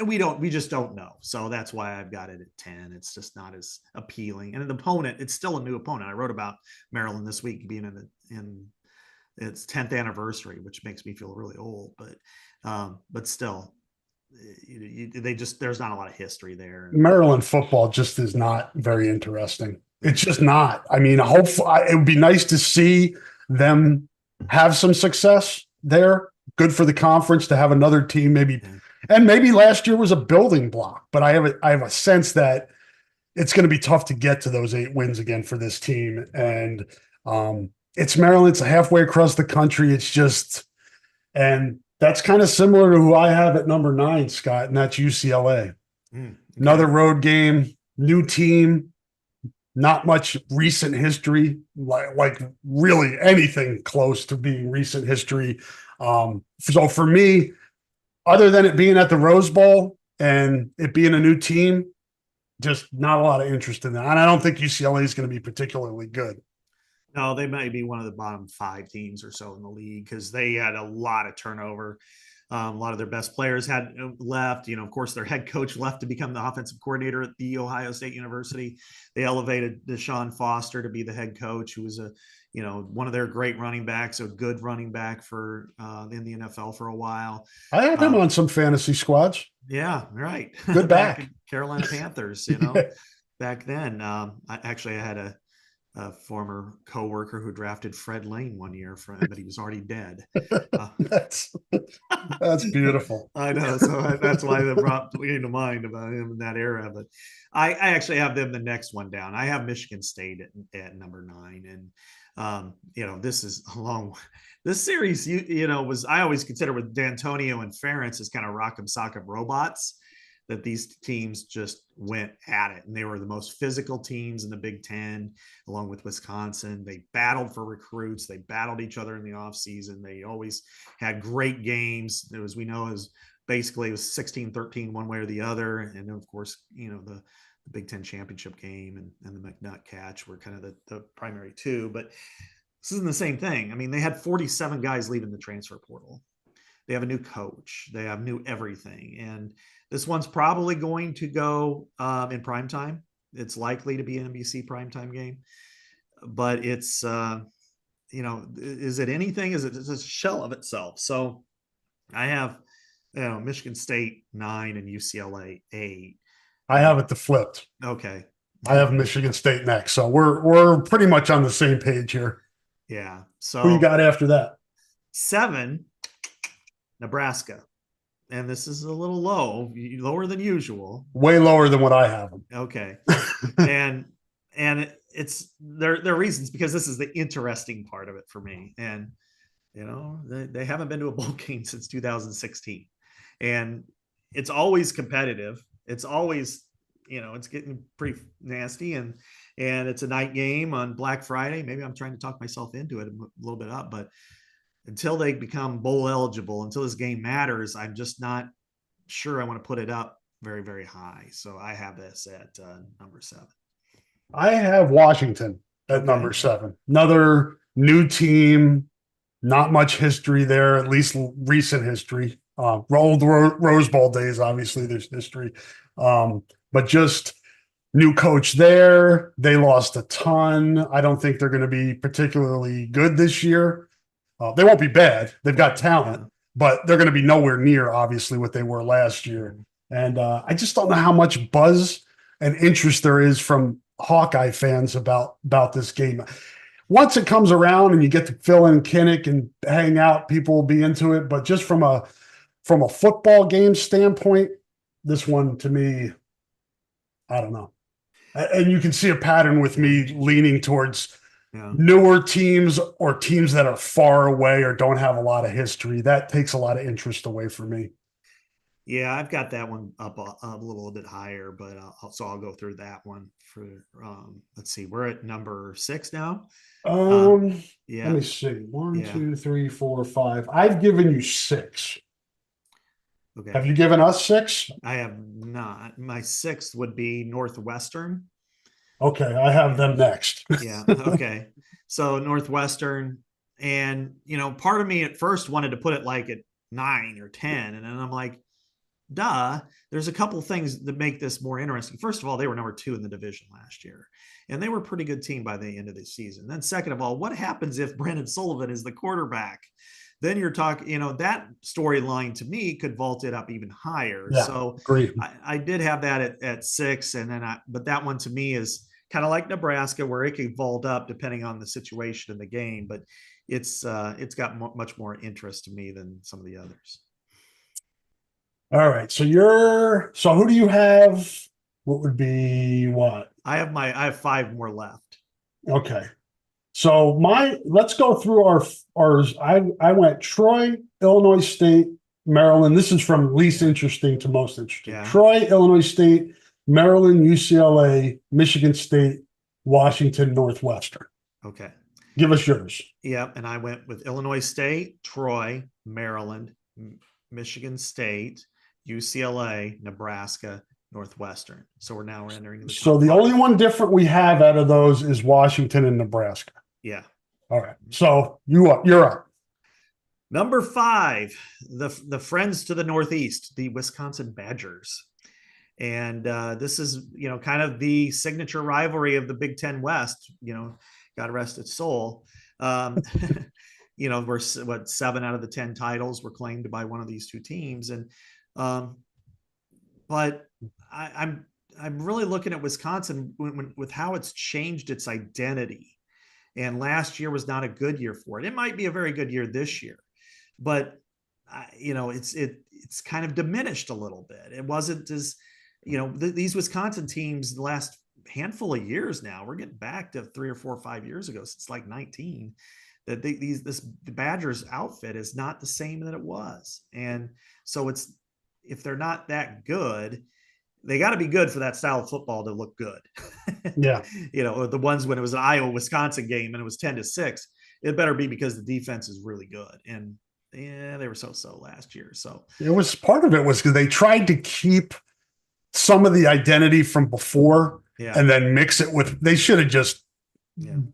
we just don't know. So that's why I've got it at 10. It's just not as appealing. And an opponent, it's still a new opponent. I wrote about Maryland this week being in its 10th anniversary, which makes me feel really old, but still. There's not a lot of history there. Maryland football just is not very interesting. It's just not. I mean, hopefully it would be nice to see them have some success there. Good for the conference to have another team, maybe. And maybe last year was a building block, but I have a sense that it's going to be tough to get to those 8 wins again for this team. And it's Maryland. It's halfway across the country. It's just, and that's kind of similar to who I have at number 9, Scott, and that's UCLA. Okay. Another road game, new team, not much recent history, like really anything close to being recent history. So for me, other than it being at the Rose Bowl and it being a new team, just not a lot of interest in that. And I don't think UCLA is going to be particularly good. No, they might be one of the bottom 5 teams or so in the league because they had a lot of turnover. A lot of their best players had left. Of course, their head coach left to become the offensive coordinator at The Ohio State University. They elevated Deshaun Foster to be the head coach, who was one of their great running backs, a good running back for in the NFL for a while. I had him on some fantasy squads. Yeah, right. Good back. Carolina Panthers, back then. I had a former coworker who drafted Fred Lane one year but he was already dead. That's beautiful. I know. So that's why that brought to mind about him in that era. But I actually have them the next one down. I have Michigan State at number 9. And, this is a long, this series, I always consider with D'Antonio and Ferentz as kind of rock'em sock'em robots, that these teams just went at it. And they were the most physical teams in the Big Ten, along with Wisconsin. They battled for recruits. They battled each other in the offseason. They always had great games. As we know, basically it was 16-13 one way or the other. And of course, the the Big Ten championship game and the McNutt catch were kind of the primary two. But this isn't the same thing. I mean, they had 47 guys leaving the transfer portal. They have a new coach. They have new everything. And this one's probably going to go in prime time. It's likely to be an NBC primetime game. But it's, is it anything? Is it a shell of itself? So I have, Michigan State 9 and UCLA 8. I have it flipped. Okay. I have Michigan State next. So we're pretty much on the same page here. Yeah. So who you got after that? 7, Nebraska. And this is a little lower than usual. Way lower than what I have them. Okay. and it's there are reasons, because this is the interesting part of it for me. And they haven't been to a bowl game since 2016. And it's always competitive. It's always, it's getting pretty nasty, and it's a night game on Black Friday. Maybe I'm trying to talk myself into it a little bit up, but until they become bowl eligible, until this game matters, I'm just not sure I want to put it up very, very high. So I have this at number 7. I have Washington at number 7. Another new team, not much history there, at least recent history. Old Rose Bowl days, obviously there's history. But just new coach there. They lost a ton. I don't think they're going to be particularly good this year. They won't be bad. They've got talent, but they're going to be nowhere near, obviously, what they were last year. And I just don't know how much buzz and interest there is from Hawkeye fans about this game. Once it comes around and you get to fill in Kinnick and hang out, people will be into it. But just from a football game standpoint, this one to me, I don't know. And you can see a pattern with me leaning towards newer teams or teams that are far away or don't have a lot of history. That takes a lot of interest away from me. Yeah, I've got that one up a little bit higher, but I'll go through that one for. Let's see, we're at number 6 now. Yeah. Let me see. 1, 2, 3, 4, 5. I've given you 6. Okay. Have you given us 6? I have not. My 6th would be Northwestern. Okay, I have them next. Yeah. Okay. So Northwestern, and part of me at first wanted to put it like at 9 or 10, and then I'm like, duh. There's a couple things that make this more interesting. First of all, they were number 2 in the division last year, and they were a pretty good team by the end of the season. Then second of all, what happens if Brendan Sullivan is the quarterback? Then you're talking, that storyline to me could vault it up even higher. Yeah, so great. I did have that at 6, and then but that one to me is kind of like Nebraska, where it could vault up depending on the situation in the game. But it's got much more interest to me than some of the others. All right. So who do you have? What would be what? I have 5 more left. Okay. So let's go through ours. I went Troy, Illinois State, Maryland. This is from least interesting to most interesting. Yeah. Troy, Illinois State, Maryland, UCLA, Michigan State, Washington, Northwestern. Okay. Give us yours. Yep. And I went with Illinois State, Troy, Maryland, Michigan State, UCLA, Nebraska, Northwestern. So we're entering the So the only one different we have out of those is Washington and Nebraska. Yeah. All right. So you're up. Number 5, the friends to the Northeast, the Wisconsin Badgers. And this is, kind of the signature rivalry of the Big Ten West, God rest its soul. We're 7 out of the 10 titles were claimed by one of these two teams. And, but I'm really looking at Wisconsin with how it's changed its identity. And last year was not a good year for it. It might be a very good year this year, but it's kind of diminished a little bit. It wasn't as, these Wisconsin teams the last handful of years now, we're getting back to 3 or 4 or 5 years ago. Since like 19, that the Badgers outfit is not the same that it was. And so if they're not that good, they got to be good for that style of football to look good. Yeah. The ones when it was an Iowa-Wisconsin game and it was 10-6, it better be because the defense is really good. And they were so last year. So it was part of it was because they tried to keep some of the identity from before Yeah. and then mix it with. They should have just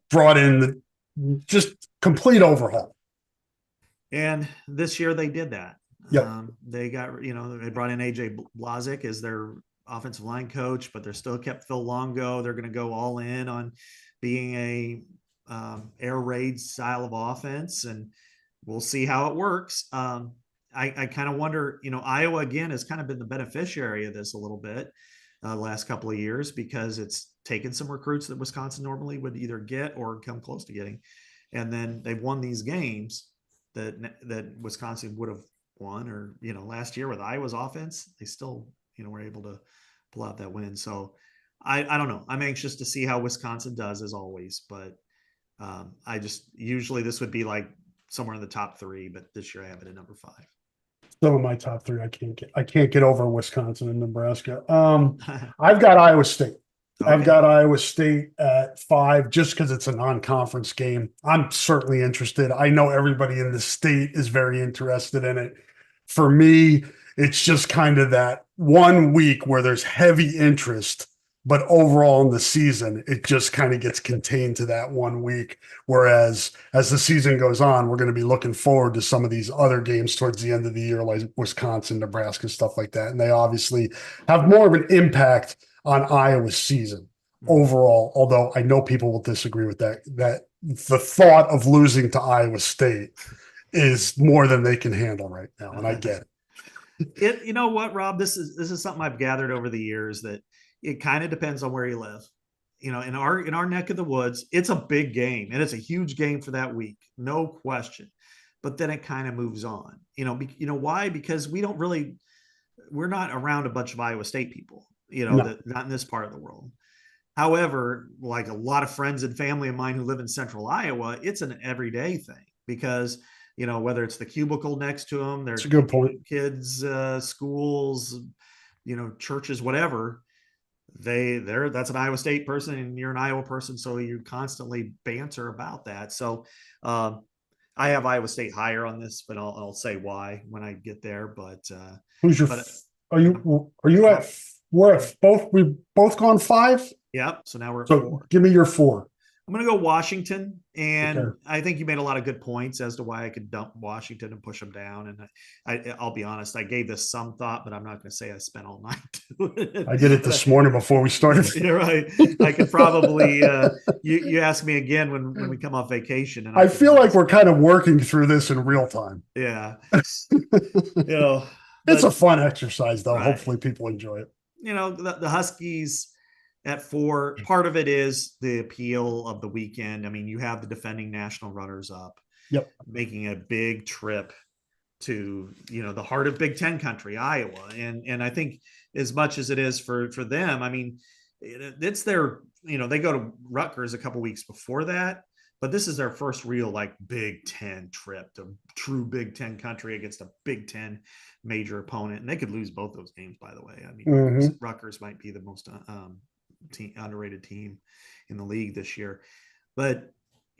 brought in the just complete overhaul. And this year they did that. Yep. They got, they brought in AJ Blazik as their offensive line coach, but they're still kept Phil Longo. They're going to go all in on being a air raid style of offense, and we'll see how it works. I kind of wonder, Iowa again has kind of been the beneficiary of this a little bit the last couple of years, because it's taken some recruits that Wisconsin normally would either get or come close to getting, and then they've won these games that Wisconsin would have won, or last year with Iowa's offense, they still were able to pull out that win. So I don't know. I'm anxious to see how Wisconsin does, as always, but I just usually this would be like somewhere in the top 3, but this year I have it at number 5. Some of my top 3 I can't get over Wisconsin and Nebraska. I've got Iowa State. Okay. I've got Iowa State at 5 just because it's a non-conference game. I'm certainly interested. I know everybody in the state is very interested in it. For me, it's just kind of that 1 week where there's heavy interest, but overall in the season, it just kind of gets contained to that 1 week. Whereas as the season goes on, we're going to be looking forward to some of these other games towards the end of the year, like Wisconsin, Nebraska, stuff like that. And they obviously have more of an impact on Iowa's season overall, although I know people will disagree with that the thought of losing to Iowa State is more than they can handle right now, and I get it. You know what, Rob? This is something I've gathered over the years, that it kind of depends on where you live. In our neck of the woods, it's a big game, and it's a huge game for that week, no question. But then it kind of moves on. Why? Because we're not around a bunch of Iowa State people. That not in this part of the world. However, like a lot of friends and family of mine who live in central Iowa, it's an everyday thing, because, whether it's the cubicle next to them, there's a good point. Kids, schools, churches, whatever, that's an Iowa State person and you're an Iowa person. So you constantly banter about that. So I have Iowa State higher on this, but I'll say why when I get there. But are you at? We've both gone 5. Yep. So now we're at 4. Give me your 4. I'm going to go Washington. And I think you made a lot of good points as to why I could dump Washington and push them down. And I'll be honest, I gave this some thought, but I'm not going to say I spent all night. I did it this morning before we started. You're right. I could probably, you ask me again when we come off vacation. And I feel like we're kind of working through this in real time. Yeah. It's a fun exercise, though. Right. Hopefully people enjoy it. The Huskies at 4, part of it is the appeal of the weekend. I mean, you have the defending national runners up, making a big trip to, the heart of Big Ten country, Iowa. And I think as much as it is for them, I mean, it's their, they go to Rutgers a couple weeks before that, but this is their first real Big Ten trip to true Big Ten country against a Big Ten major opponent. And they could lose both those games, by the way. I mean, Rutgers might be the most underrated team in the league this year. But,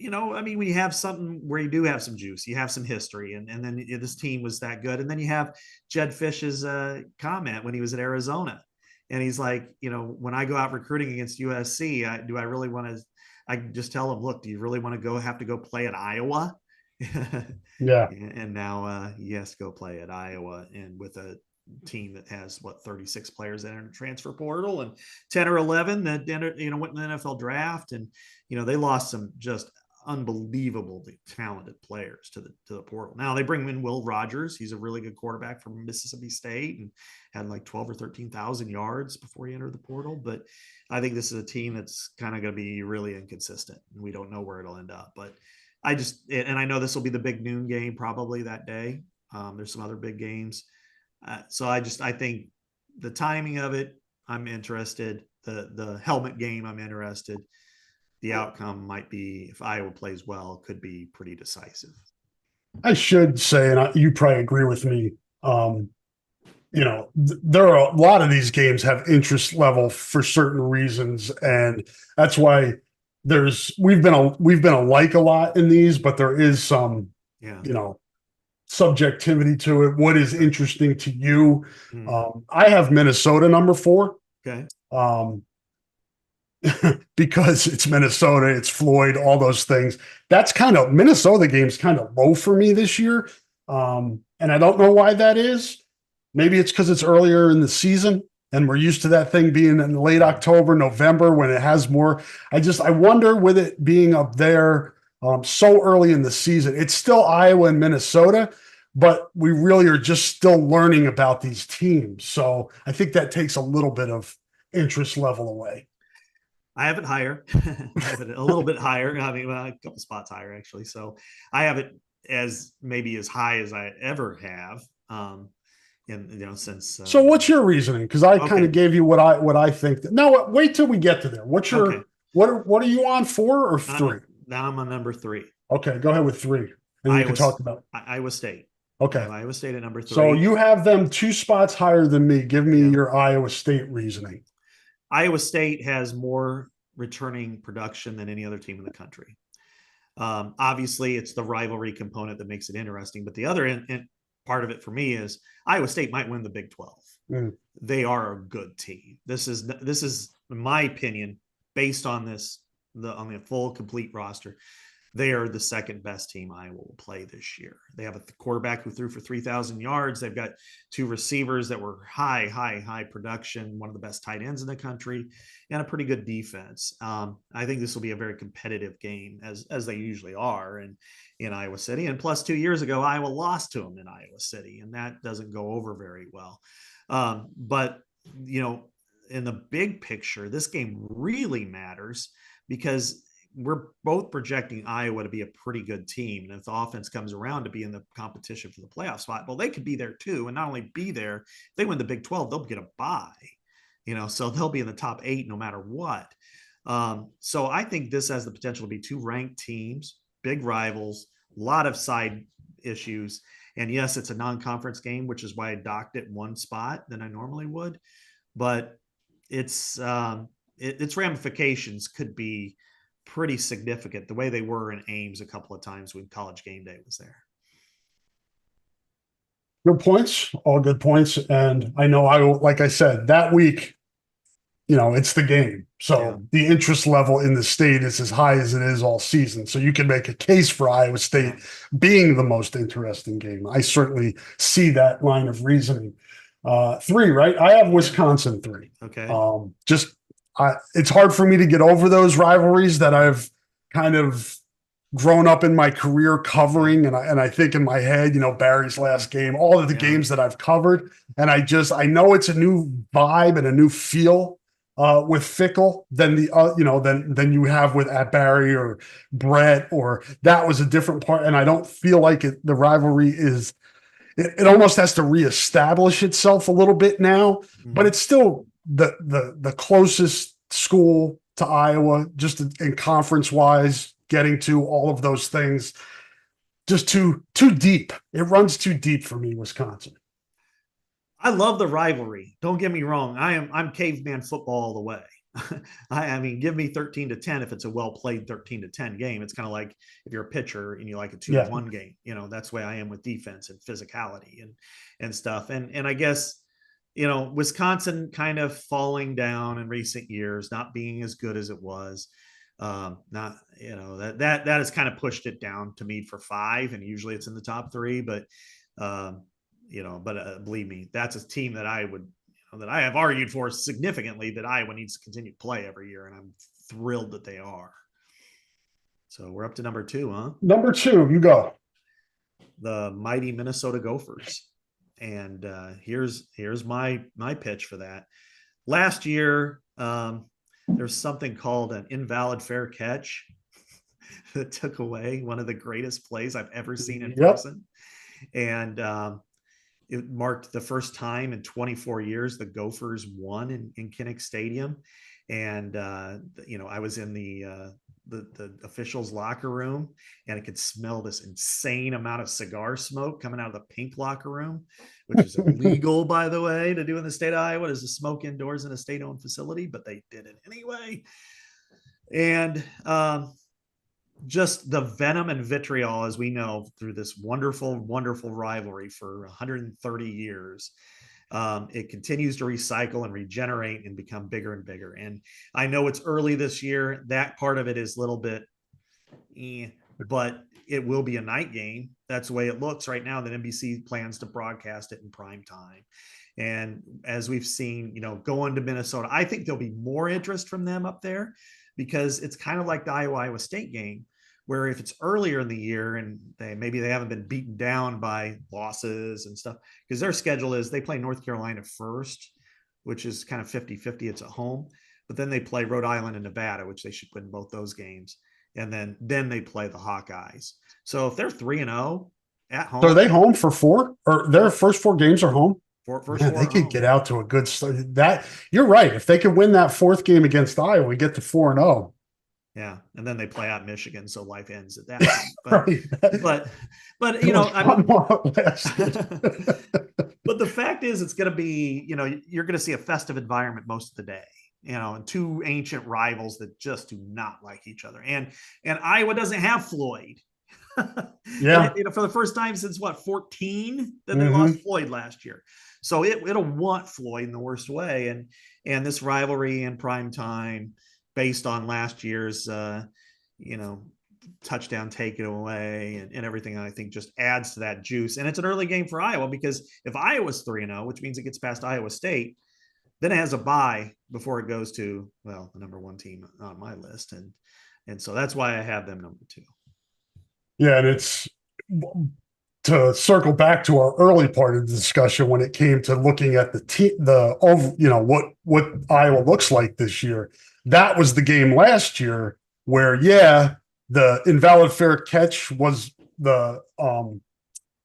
I mean, when you have something where you do have some juice, you have some history, and then this team was that good. And then you have Jed Fish's comment when he was at Arizona. And he's like, when I go out recruiting against USC, do I really want to, I just tell him, look, do you really want to have to go play at Iowa? Yeah. And now he has to go play at Iowa, and with a team that has 36 players that entered the transfer portal and 10 or 11 that entered, went in the NFL draft. And, they lost some just unbelievably talented players to the portal. Now they bring in Will Rogers. He's a really good quarterback from Mississippi State and had 12 or 13,000 yards before he entered the portal. But I think this is a team that's kind of going to be really inconsistent, and we don't know where it'll end up. But I know this will be the big noon game probably that day. There's some other big games. So I think the timing of it, I'm interested. The helmet game, I'm interested. The outcome might be, if Iowa plays well, could be pretty decisive. I should say, and you probably agree with me, there are a lot of these games have interest level for certain reasons, and that's why we've been alike a lot in these, but there is some, subjectivity to it. What is interesting to you? Mm, I have Minnesota number 4. okay. Um, because it's Minnesota, it's Floyd, all those things. That's kind of Minnesota game's kind of low for me this year. And I don't know why that is. Maybe it's because it's earlier in the season and we're used to that thing being in late October, November when it has more. I wonder with it being up there so early in the season. It's still Iowa and Minnesota, but we really are just still learning about these teams. So I think that takes a little bit of interest level away. I have it higher. I have it a little bit higher. I mean, well, a couple spots higher actually. So I have it as maybe as high as I ever have. And since So what's your reasoning? Because I kind of okay, gave you what I think. No, wait till we get to there. What's okay, your what are you on, 4 or I'm 3? now I'm on number 3. Okay, go ahead with 3, and we can Iowa talk about. Iowa State. I Okay, have Iowa State at number so 3. you have them 2 spots higher than me. Give me Yeah, your Iowa State reasoning. Iowa State has more returning production than any other team in the country. Obviously, it's the rivalry component that makes it interesting. But the other part of it for me is Iowa State might win the Big 12. Mm. They are a good team. This is, in my opinion, based on on the full complete roster. They are the second best team Iowa will play this year. They have a quarterback who threw for 3,000 yards. They've got 2 receivers that were high production, one of the best tight ends in the country, and a pretty good defense. I think this will be a very competitive game, as they usually are in Iowa City. And plus, 2 years ago, Iowa lost to them in Iowa City, and that doesn't go over very well. But in the big picture, this game really matters because we're both projecting Iowa to be a pretty good team. And if the offense comes around to be in the competition for the playoff spot, well, they could be there too. And not only be there, if they win the Big 12, they'll get a bye, so they'll be in the top 8 no matter what. So I think this has the potential to be 2 ranked teams, big rivals, a lot of side issues. And yes, it's a non-conference game, which is why I docked it 1 spot than I normally would. But its ramifications could be pretty significant the way they were in Ames a couple of times when College Game Day was there. Good points, all good points. And I know like I said, that week, it's the game. So Yeah. the interest level in the state is as high as it is all season. So you can make a case for Iowa State being the most interesting game. I certainly see that line of reasoning. 3, right? I have Wisconsin 3. Okay. It's hard for me to get over those rivalries that I've kind of grown up in my career covering. And I think in my head, Barry's last game, all of the games that I've covered. And I know it's a new vibe and a new feel with Fickle than than you have with at Barry or Brett, or that was a different part. And I don't feel like the rivalry is, it almost has to reestablish itself a little bit now, but it's still the closest school to Iowa, just in conference wise, getting to all of those things, just too deep. It runs too deep for me, Wisconsin. I love the rivalry. Don't get me wrong. I'm caveman football all the way. I mean, give me 13-10 if it's a well played 13-10 game. It's kind of like if you're a pitcher and you like a 2-1 game. That's the way I am with defense and physicality and stuff. And I guess Wisconsin kind of falling down in recent years, not being as good as it was. Not that has kind of pushed it down to me for 5, and usually it's in the top 3. But believe me, that's a team that I would. That I have argued for significantly that Iowa needs to continue to play every year, and I'm thrilled that they are. So we're up to number 2, huh? Number 2, you go. The mighty Minnesota Gophers, and here's my pitch for that. Last year, there's something called an invalid fair catch that took away one of the greatest plays I've ever seen in person, and it marked the first time in 24 years the Gophers won in Kinnick Stadium. And, I was in the officials' locker room, and I could smell this insane amount of cigar smoke coming out of the pink locker room, which is illegal, by the way, to do in the state of Iowa, is to smoke indoors in a state-owned facility, but they did it anyway. And just the venom and vitriol, as we know, through this wonderful, wonderful rivalry for 130 years. It continues to recycle and regenerate and become bigger and bigger. And I know it's early this year. That part of it is a little bit, but it will be a night game. That's the way it looks right now. That NBC plans to broadcast it in prime time. And as we've seen, going to Minnesota, I think there'll be more interest from them up there because it's kind of like the Iowa State game, where if it's earlier in the year and maybe they haven't been beaten down by losses and stuff, because their schedule is they play North Carolina first, which is kind of 50-50. It's at home. But then they play Rhode Island and Nevada, which they should win both those games. And then they play the Hawkeyes. So if they're 3-0 at home. So are they home for 4? Or their first 4 games are home? They could get out to a good start. That you're right. If they could win that 4th game against Iowa, we get to 4-0. Yeah, and then they play out Michigan, so life ends at that point. But, right. but but the fact is, it's going to be, you're going to see a festive environment most of the day. And 2 ancient rivals that just do not like each other, and Iowa doesn't have Floyd. Yeah, for the first time since 14 that they lost Floyd last year. So it'll want Floyd in the worst way, and this rivalry in prime time, based on last year's touchdown taken away and everything, I think just adds to that juice. And it's an early game for Iowa because if Iowa's 3-0, which means it gets past Iowa State, then it has a bye before it goes to the number 1 team on my list, and so that's why I have them number 2. Yeah, and it's to circle back to our early part of the discussion when it came to looking at the team, what Iowa looks like this year. That was the game last year where, the invalid fair catch was the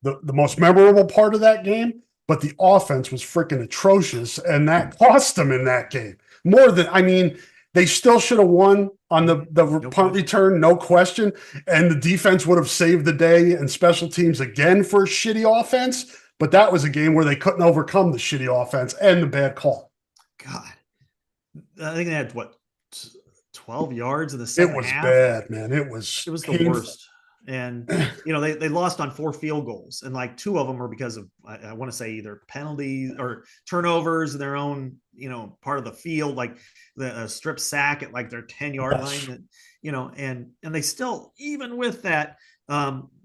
most memorable part of that game, but the offense was freaking atrocious, and that cost them in that game more than they still should have won on the punt return, no question. And the defense would have saved the day and special teams again for a shitty offense. But that was a game where they couldn't overcome the shitty offense and the bad call. God, I think they had 12 yards in the second half. It was bad, man. It was the worst. And, they lost on 4 field goals, and 2 of them were because of, I want to say, either penalties or turnovers in their own, part of the field, like the strip sack at their 10-yard line, and they still, even with that,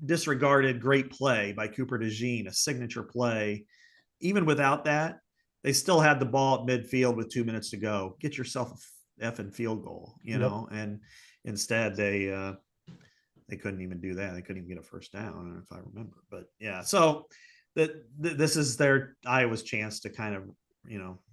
disregarded great play by Cooper DeJean, a signature play. Even without that, they still had the ball at midfield with 2 minutes to go. Get yourself a effing field goal, and instead they couldn't even do that. They couldn't even get a first down, if I remember. But yeah, so this is their Iowa's chance to kind of,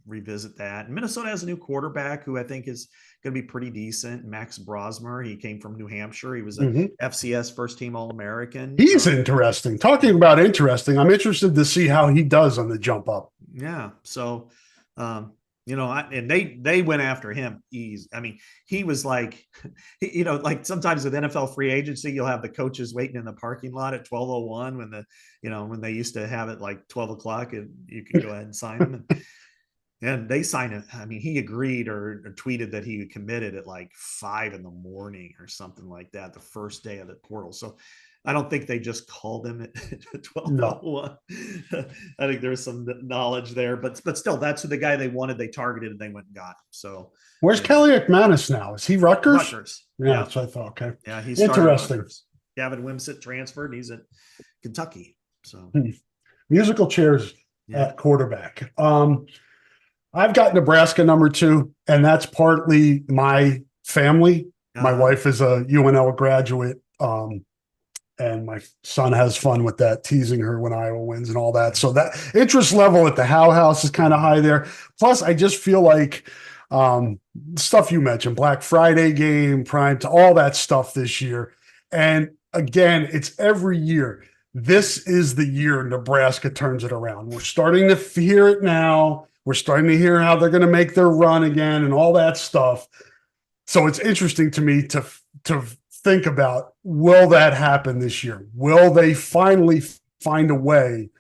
revisit that. And Minnesota has a new quarterback who I think is going to be pretty decent, Max Brosmer. He came from New Hampshire. He was a FCS first-team All-American. He's interesting. Talking about interesting, I'm interested to see how he does on the jump up. Yeah. So, and they went after him easy. He was like sometimes with NFL free agency, you'll have the coaches waiting in the parking lot at 12:01 when they used to have it 12 o'clock and you can go ahead and sign them. And they signed it. He agreed or tweeted that he committed at 5 a.m. or something like that, the first day of the portal. So I don't think they just called him at 12:01. No. I think there's some knowledge there, but still, that's the guy they wanted. They targeted and they went and got. So where's Kelly McManus now? Is he Rutgers? Rutgers. Yeah, that's what I thought. Okay. Yeah, he's interesting. Gavin Wimsatt transferred. He's at Kentucky. So musical chairs at quarterback. I've got Nebraska number 2, and that's partly my family. My wife is a UNL graduate. And my son has fun with that, teasing her when Iowa wins and all that. So that interest level at the Howe house is kind of high there. Plus, I just feel like stuff you mentioned, Black Friday game, prime to all that stuff this year. And again, it's every year. This is the year Nebraska turns it around. We're starting to hear it now. We're starting to hear how they're going to make their run again and all that stuff. So it's interesting to me to think about, will that happen this year? Will they finally find a way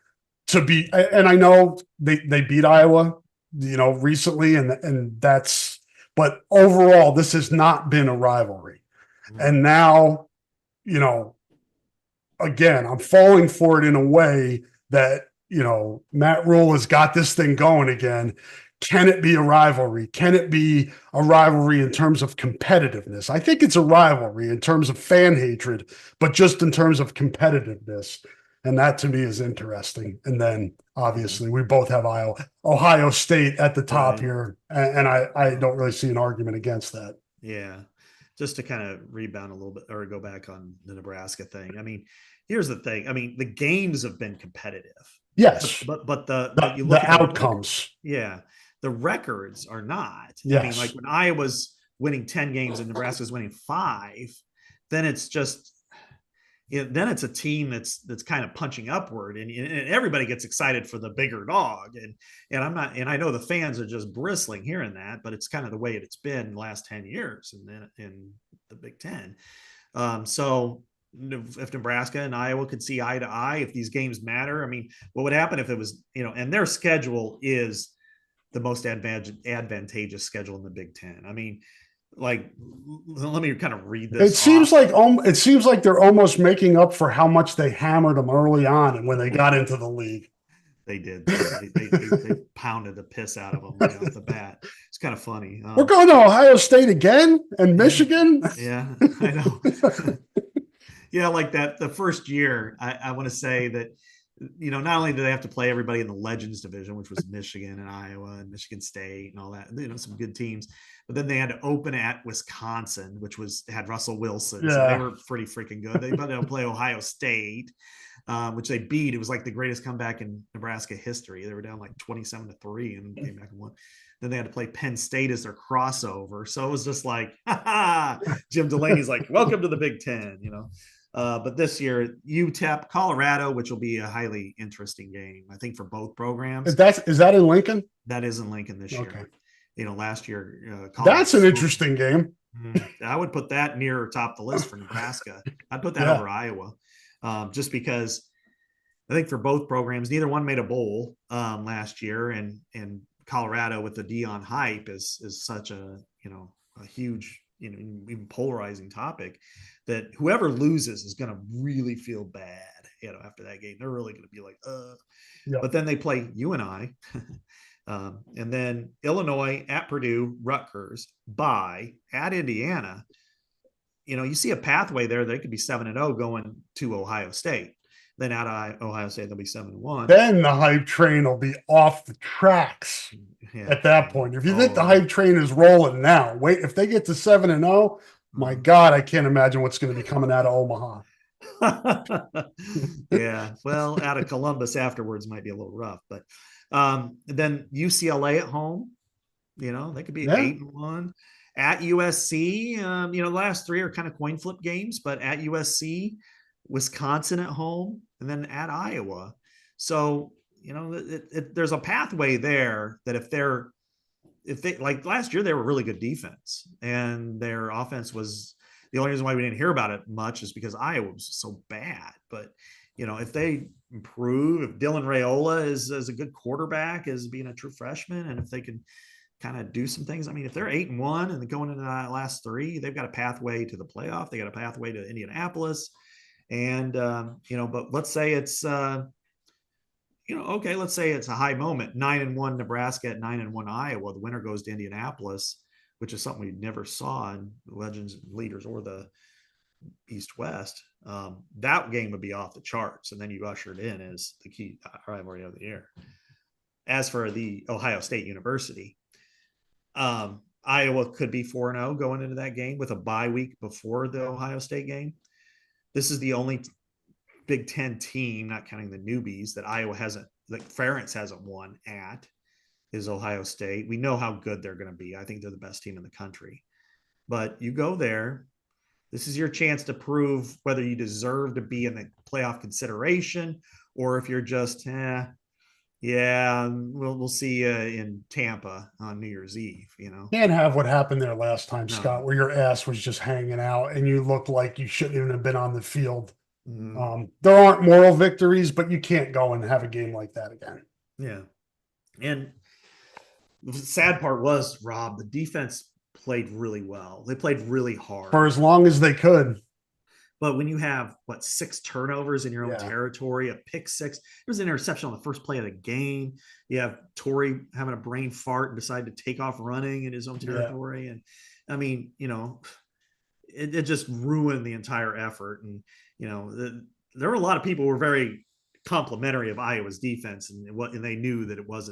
to be, and I know they beat Iowa, recently, and that's, but overall, this has not been a rivalry. And now you know, again, I'm falling for it in a way that, Matt Rule has got this thing going again. Can it be a rivalry? Can it be a rivalry in terms of competitiveness? I think it's a rivalry in terms of fan hatred, but just in terms of competitiveness. And that to me is interesting. And then Yeah. obviously we both have Ohio State at the top Right. here. And I don't really see an argument against that. Yeah. Just to kind of rebound a little bit or go back on the Nebraska thing. I mean, here's the thing. I mean, the games have been competitive, Yes. but you The look at the record. outcomes. Yeah, the records are not. I mean, like Yes. when Iowa's winning 10 games and Nebraska's winning 5, then it's just then it's a team that's kind of punching upward, and everybody gets excited for the bigger dog, and I'm not, and I know the fans are just bristling hearing that, but it's kind of the way it's been the last 10 years, and then in the Big Ten. So if Nebraska and Iowa could see eye to eye, if these games matter, I mean, what would happen if it was, and their schedule is the most advantageous schedule in the Big Ten. I mean, like, let me kind of read It this seems off. like it seems like they're almost making up for how much they hammered them early on and when they got into the league. They did. They pounded the piss out of them right off the bat. It's kind of funny. We're going to Ohio State again and Yeah, Michigan. yeah, I know. Yeah, like that. The first year, I want to say that, not only do they have to play everybody in the Legends division, which was Michigan and Iowa and Michigan State and all that, some good teams, but then they had to open at Wisconsin, which had Russell Wilson, so they Yeah. were pretty freaking good. They had to play Ohio State, which they beat. It was like the greatest comeback in Nebraska history. They were down like 27-3 and came back and won. Then they had to play Penn State as their crossover. So it was just like, Jim Delaney's like, welcome to the Big Ten, but this year, UTEP, Colorado, which will be a highly interesting game, I think, for both programs. Is that in Lincoln? That is in Lincoln this Okay. year. Last year, that's an interesting game. I would put that near or top the list for Nebraska. I'd put that over Iowa, just because I think for both programs, neither one made a bowl last year, and Colorado with the Dion hype is such a huge even polarizing topic that whoever loses is going to really feel bad after that game. They're really going to be like Yep. But then they play UNI and then Illinois at Purdue, Rutgers, at Indiana. You see a pathway there. They could be 7-0 going to Ohio State. Then out of Ohio State, they'll be 7-1. Then the hype train will be off the tracks at that point. If you think the hype train is rolling now, wait, if they get to 7-0, my God, I can't imagine what's going to be coming out of Omaha. Yeah, well, out of Columbus afterwards might be a little rough, but then UCLA at home, they could be 8-1 at USC. The last 3 are kind of coin flip games, but at USC, Wisconsin at home, and then at Iowa. So, there's a pathway there that if they like last year, they were really good defense and their offense was the only reason why we didn't hear about it much is because Iowa was so bad. But, if they improve, if Dylan Raiola is a good quarterback, as being a true freshman, and if they can kind of do some things, I mean, if they're 8-1 and they're going into that last 3, they've got a pathway to the playoff. They got a pathway to Indianapolis. And, but let's say it's, let's say it's a high moment, 9-1 Nebraska at 9-1 Iowa. The winner goes to Indianapolis, which is something we never saw in Legends Leaders or the East-West. That game would be off the charts. And then you ushered in as the key rivalry of the year. As for the Ohio State University, Iowa could be 4-0 going into that game with a bye week before the Ohio State game. This is the only Big Ten team, not counting the newbies, that Ferentz hasn't won at, is Ohio State. We know how good they're going to be. I think they're the best team in the country. But you go there. This is your chance to prove whether you deserve to be in the playoff consideration or if you're just, we'll see you in Tampa on New Year's Eve, Can't have what happened there last time, Scott, where your ass was just hanging out and you looked like you shouldn't even have been on the field. There aren't moral victories, but you can't go and have a game like that again. Yeah. And the sad part was, Rob, the defense played really well. They played really hard. For as long as they could. But when you have 6 turnovers in your own Yeah. territory, a pick six, there's an interception on the first play of the game. You have Torrey having a brain fart and decide to take off running in his own territory. And I mean, it just ruined the entire effort. And, there were a lot of people who were very complimentary of Iowa's defense, and they knew that it was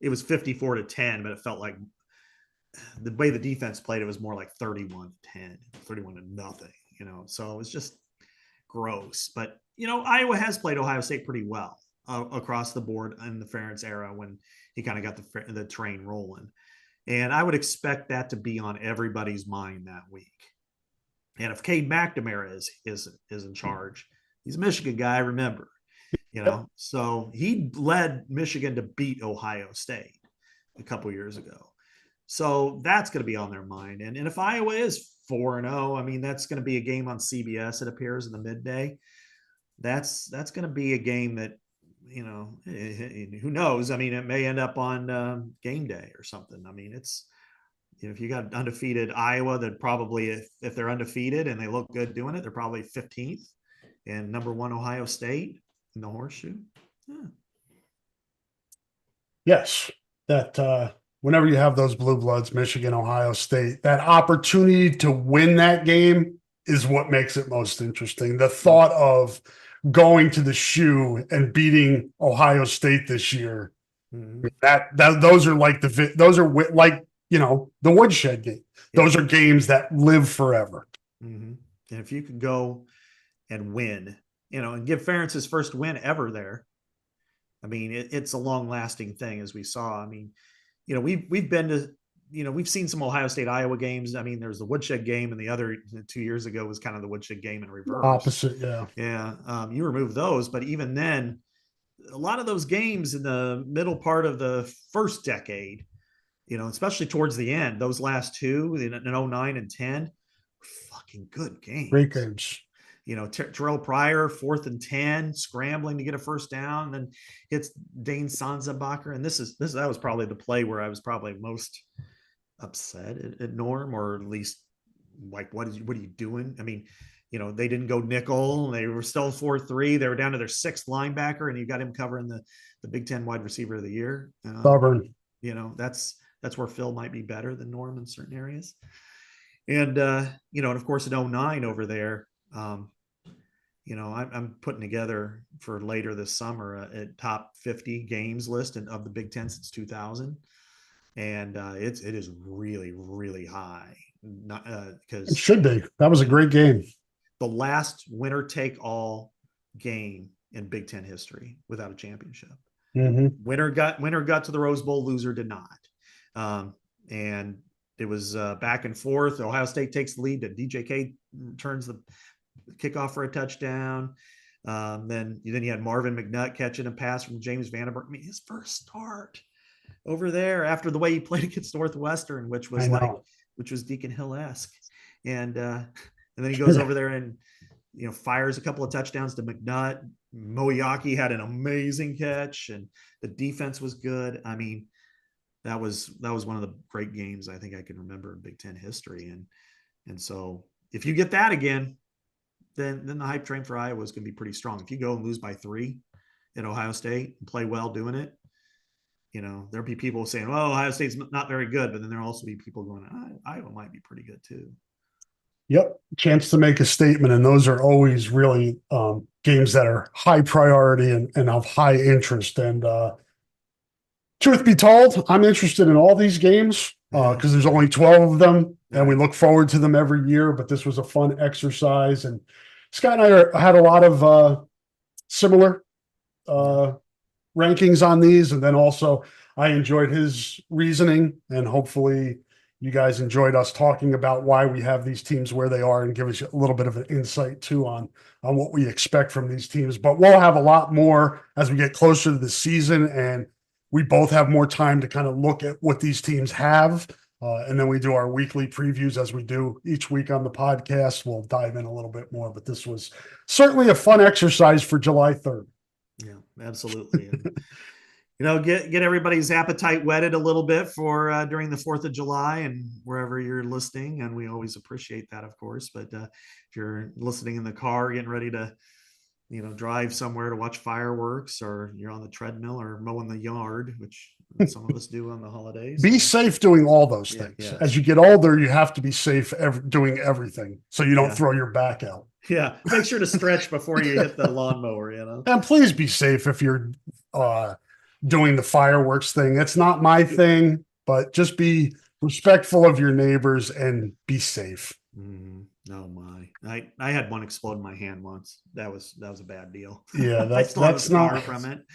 54-10, but it felt like the way the defense played, it was more like 31-10, 31-0, so it was just gross. But, Iowa has played Ohio State pretty well across the board in the Ferentz era when he kind of got the train rolling. And I would expect that to be on everybody's mind that week. And if Cade McNamara is in charge, he's a Michigan guy, remember, so he led Michigan to beat Ohio State a couple years ago. So that's going to be on their mind. And if Iowa is 4-0, I mean, that's going to be a game on CBS, it appears, in the midday. That's going to be a game that, who knows? I mean, it may end up on game day or something. I mean, it's, if you got undefeated Iowa, that probably, if they're undefeated and they look good doing it, they're probably 15th. And number 1 Ohio State in the horseshoe. Yeah. Yes, that whenever you have those blue bloods, Michigan, Ohio State, that opportunity to win that game is what makes it most interesting. The thought of going to the shoe and beating Ohio State this year, that those are like the woodshed game. Those are games that live forever. Mm-hmm. And if you could go and win, and give Ferentz his first win ever there, I mean, it's a long-lasting thing, as we saw. I mean, we've been to, we've seen some Ohio State Iowa games. I mean, there's the woodshed game, and the other 2 years ago was kind of the woodshed game in reverse. Opposite, yeah. Yeah, you remove those, but even then, a lot of those games in the middle part of the first decade, especially towards the end, those last two in 09 and 10, were fucking good games. Great games. Terrell Pryor, 4th and 10, scrambling to get a first down, and then hits Dane Sanzenbacher. And that was probably the play where I was probably most upset at Norm, or at least like, what are you doing? I mean, they didn't go nickel. They were still 4-3. They were down to their 6th linebacker, and you got him covering the Big Ten wide receiver of the year. Stubborn. That's where Phil might be better than Norm in certain areas. And, and of course, in 09 over there, I'm putting together for later this summer a top 50 games list of the Big Ten since 2000. And it is really, really high. Because it should be. That was a great game. The last winner take all game in Big Ten history without a championship. Mm-hmm. Winner got to the Rose Bowl, loser did not. And it was back and forth. Ohio State takes the lead. DJK turns the kickoff for a touchdown. Then you had Marvin McNutt catching a pass from James Vandenberg. I mean, his first start over there after the way he played against Northwestern, which was Deacon Hill-esque. And then he goes over there and fires a couple of touchdowns to McNutt. Moyaki had an amazing catch, and the defense was good. I mean, that was one of the great games I think I can remember in Big Ten history. And so if you get that again, then the hype train for Iowa is going to be pretty strong. If you go and lose by 3 at Ohio State and play well doing it, there'll be people saying, well, Ohio State's not very good, but then there'll also be people going, Iowa might be pretty good too. Yep. Chance to make a statement. And those are always really games that are high priority and of high interest. And truth be told, I'm interested in all these games because there's only 12 of them, and we look forward to them every year. But this was a fun exercise. And Scott and I had a lot of similar rankings on these. And then also I enjoyed his reasoning, and hopefully you guys enjoyed us talking about why we have these teams where they are, and give us a little bit of an insight too on what we expect from these teams. But we'll have a lot more as we get closer to the season, and we both have more time to kind of look at what these teams have. And then we do our weekly previews as we do each week on the podcast. We'll dive in a little bit more, but this was certainly a fun exercise for July 3rd. Yeah, absolutely. get everybody's appetite whetted a little bit for during the 4th of July and wherever you're listening. And we always appreciate that, of course. But if you're listening in the car, getting ready to, drive somewhere to watch fireworks, or you're on the treadmill or mowing the yard, which some of us do on the holidays. Be safe doing all those things. Yeah. As you get older, you have to be safe doing everything so you don't throw your back out. Yeah. Make sure to stretch before you hit the lawnmower, And please be safe if you're doing the fireworks thing. It's not my thing, but just be respectful of your neighbors and be safe. Oh my! I had one explode in my hand once. That was a bad deal. Yeah, that's not from it.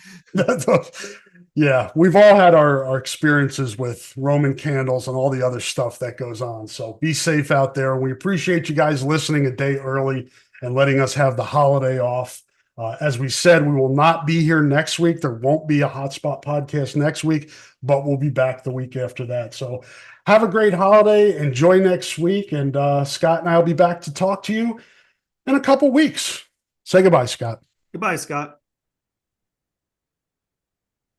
Yeah, we've all had our experiences with Roman candles and all the other stuff that goes on. So be safe out there. We appreciate you guys listening a day early and letting us have the holiday off. As we said, we will not be here next week. There won't be a Hotspot podcast next week, but we'll be back the week after that. So have a great holiday. Enjoy next week. And Scott and I will be back to talk to you in a couple weeks. Say goodbye, Scott. Goodbye, Scott.